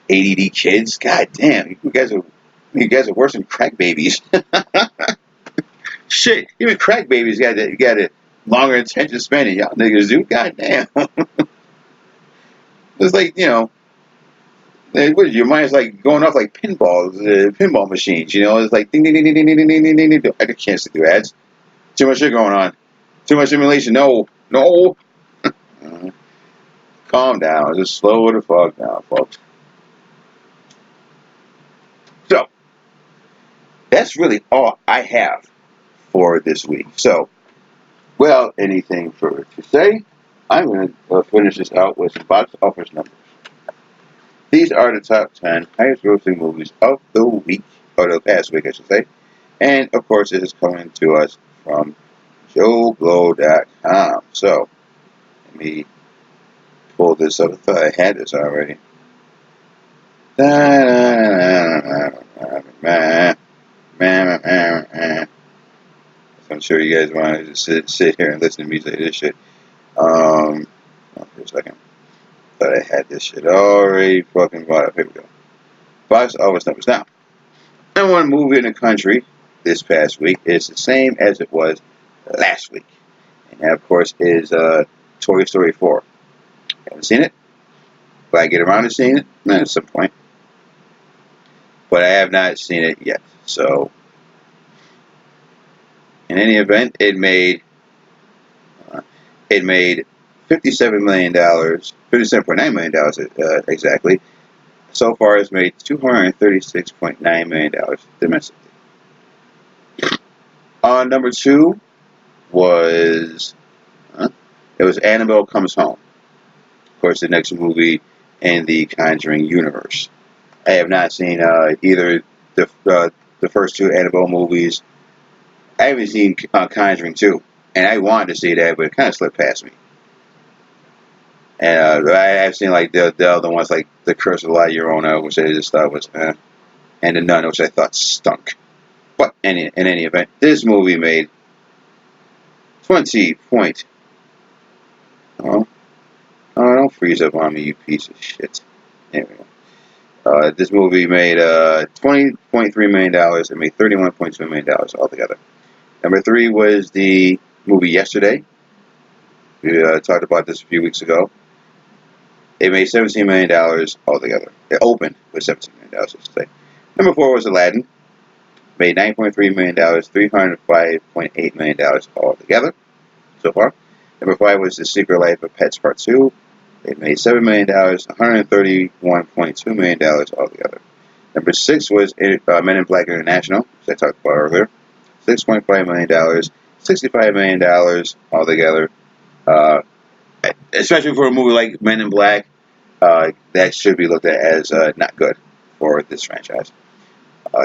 ADD kids. God damn, you guys are worse than crack babies. Shit, even crack babies got a longer attention span than y'all niggas do. God damn. It's like, your mind's like going off like pinball machines. It's like ding ding ding ding ding ding ding ding ding ding. I can't sit through ads. Too much shit going on. Too much simulation. No. Calm down. Just slow the fuck down, folks. So, that's really all I have for this week. So, without anything further to say, I'm going to finish this out with some box office numbers. These are the top 10 highest grossing movies of the week, or the past week, I should say. And, of course, it is coming to us from JoeBlow.com. So, let me pull this up. I thought I had this already. I'm sure you guys want to sit here and listen to me say this shit. For a second. Thought I had this shit already fucking brought up. Here we go. Box office numbers. Now, number one movie in the country this past week is the same as it was last week. And that, of course, is Toy Story 4. Haven't seen it. Will I get around to seeing it? At some point. But I have not seen it yet. So, in any event, it made $57 million, $57.9 million exactly. So far, it's made $236.9 million domestically. Number 2 was it was Annabelle Comes Home. Of course, the next movie in the Conjuring universe. I have not seen either the first 2 Annabelle movies. I haven't seen Conjuring 2, and I wanted to see that, but it kind of slipped past me. And I have seen like the other ones, like The Curse of La Llorona, which I just thought was, and The Nun, which I thought stunk. But in any event, this movie made 20 point. Oh, don't freeze up on me, you piece of shit. There we go. This movie made $20.3 million dollars. It made $31.2 million dollars altogether. Number 3 was the movie Yesterday. We talked about this a few weeks ago. It made $17 million dollars altogether. It opened with $17 million dollars, I should say. Number 4 was Aladdin. Made $9.3 million dollars, $305.8 million dollars altogether so far. Number 5 was The Secret Life of Pets Part 2. It made $7 million dollars, $131.2 million dollars altogether. Number 6 was Men in Black International, which I talked about earlier. $6.5 million, $65 million altogether. Especially for a movie like Men in Black, that should be looked at as not good for this franchise.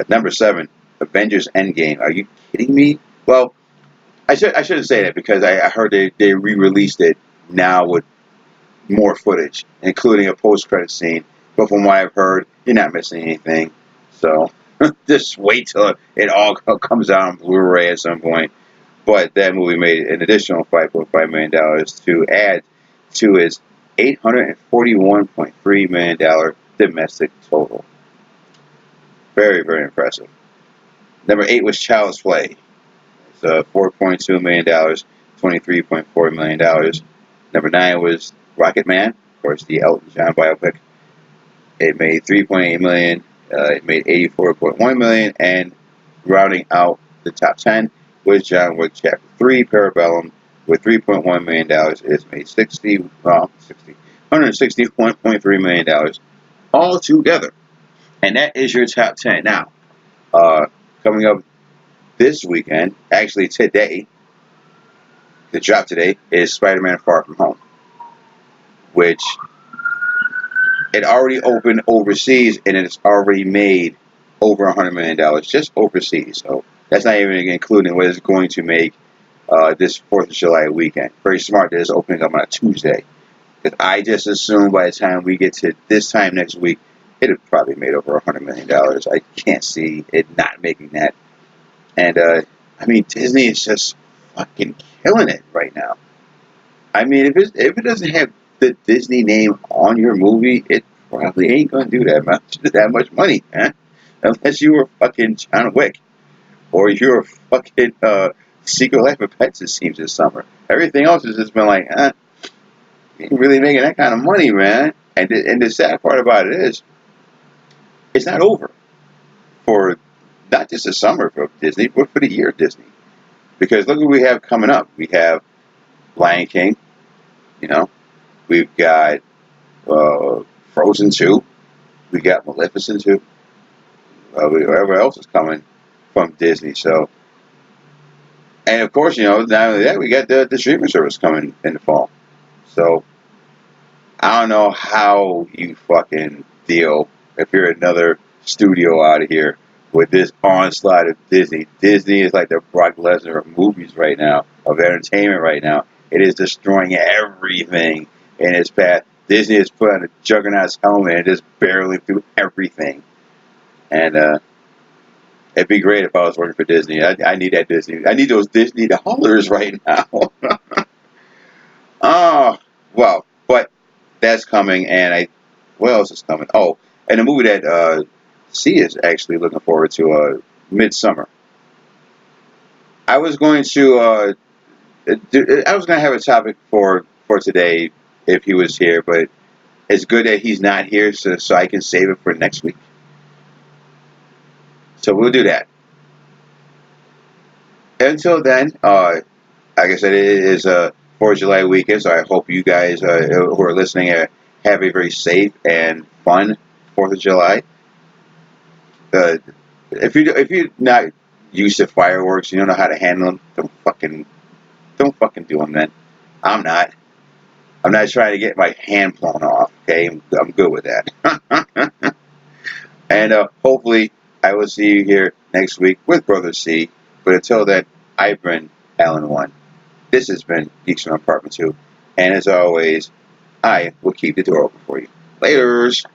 Number 7, Avengers Endgame. Are you kidding me? Well, I shouldn't say that because I heard they re-released it now with more footage, including a post-credit scene. But from what I've heard, you're not missing anything. So just wait till it all comes out on Blu-ray at some point. But that movie made an additional $5.5 million to add to its $841.3 million domestic total. Very, very impressive. Number 8 was Child's Play. It's $4.2 million, $23.4 million. Number 9 was Rocket Man, of course, the Elton John biopic. It made $3.8 million. It made $84.1 million, and rounding out the top 10 was John Wick Chapter 3, Parabellum, with $3.1 million. It's made $161.3 million all together. And that is your top 10. Now, coming up this weekend, actually today, the drop today, is Spider-Man Far From Home, which it already opened overseas and it's already made over $100 million just overseas. So that's not even including what it's going to make this 4th of July weekend. Very smart that it's opening up on a Tuesday. Because I just assume by the time we get to this time next week, it have probably made over $100 million. I can't see it not making that. And, I mean, Disney is just fucking killing it right now. I mean, if it doesn't have the Disney name on your movie, it probably ain't gonna do that much money, man. Unless you were fucking John Wick or you're fucking Secret Life of Pets. It seems this summer. Everything else has just been like, you ain't really making that kind of money, man. And the sad part about it is, it's not over for not just the summer for Disney, but for the year of Disney. Because look what we have coming up. We have Lion King. You know, we've got Frozen 2. We got Maleficent 2. Whatever else is coming from Disney. So, and of course, not only that, we got the streaming service coming in the fall. So, I don't know how you fucking deal if you're another studio out of here with this onslaught of Disney. Disney is like the Brock Lesnar of movies right now, of entertainment right now. It is destroying everything in its path. Disney has put on a juggernaut's helmet and just barreling through everything. And it'd be great if I was working for Disney. I need that Disney. I need those Disney dollars right now. Oh, well, but that's coming, and what else is coming? Oh, and a movie that C is actually looking forward to, Midsummer. I was going to have a topic for today if he was here, but it's good that he's not here, so I can save it for next week. So we'll do that. Until then, like I said, it is a 4th of July weekend, so I hope you guys who are listening have a very safe and fun 4th of July. If you're not use of fireworks, you don't know how to handle them, don't fucking do them, man. I'm not. I'm not trying to get my hand blown off, okay? I'm good with that. And hopefully I will see you here next week with Brother C. But until then, I've been Alan One. This has been Geeks from Apartment 2. And as always, I will keep the door open for you. Laters!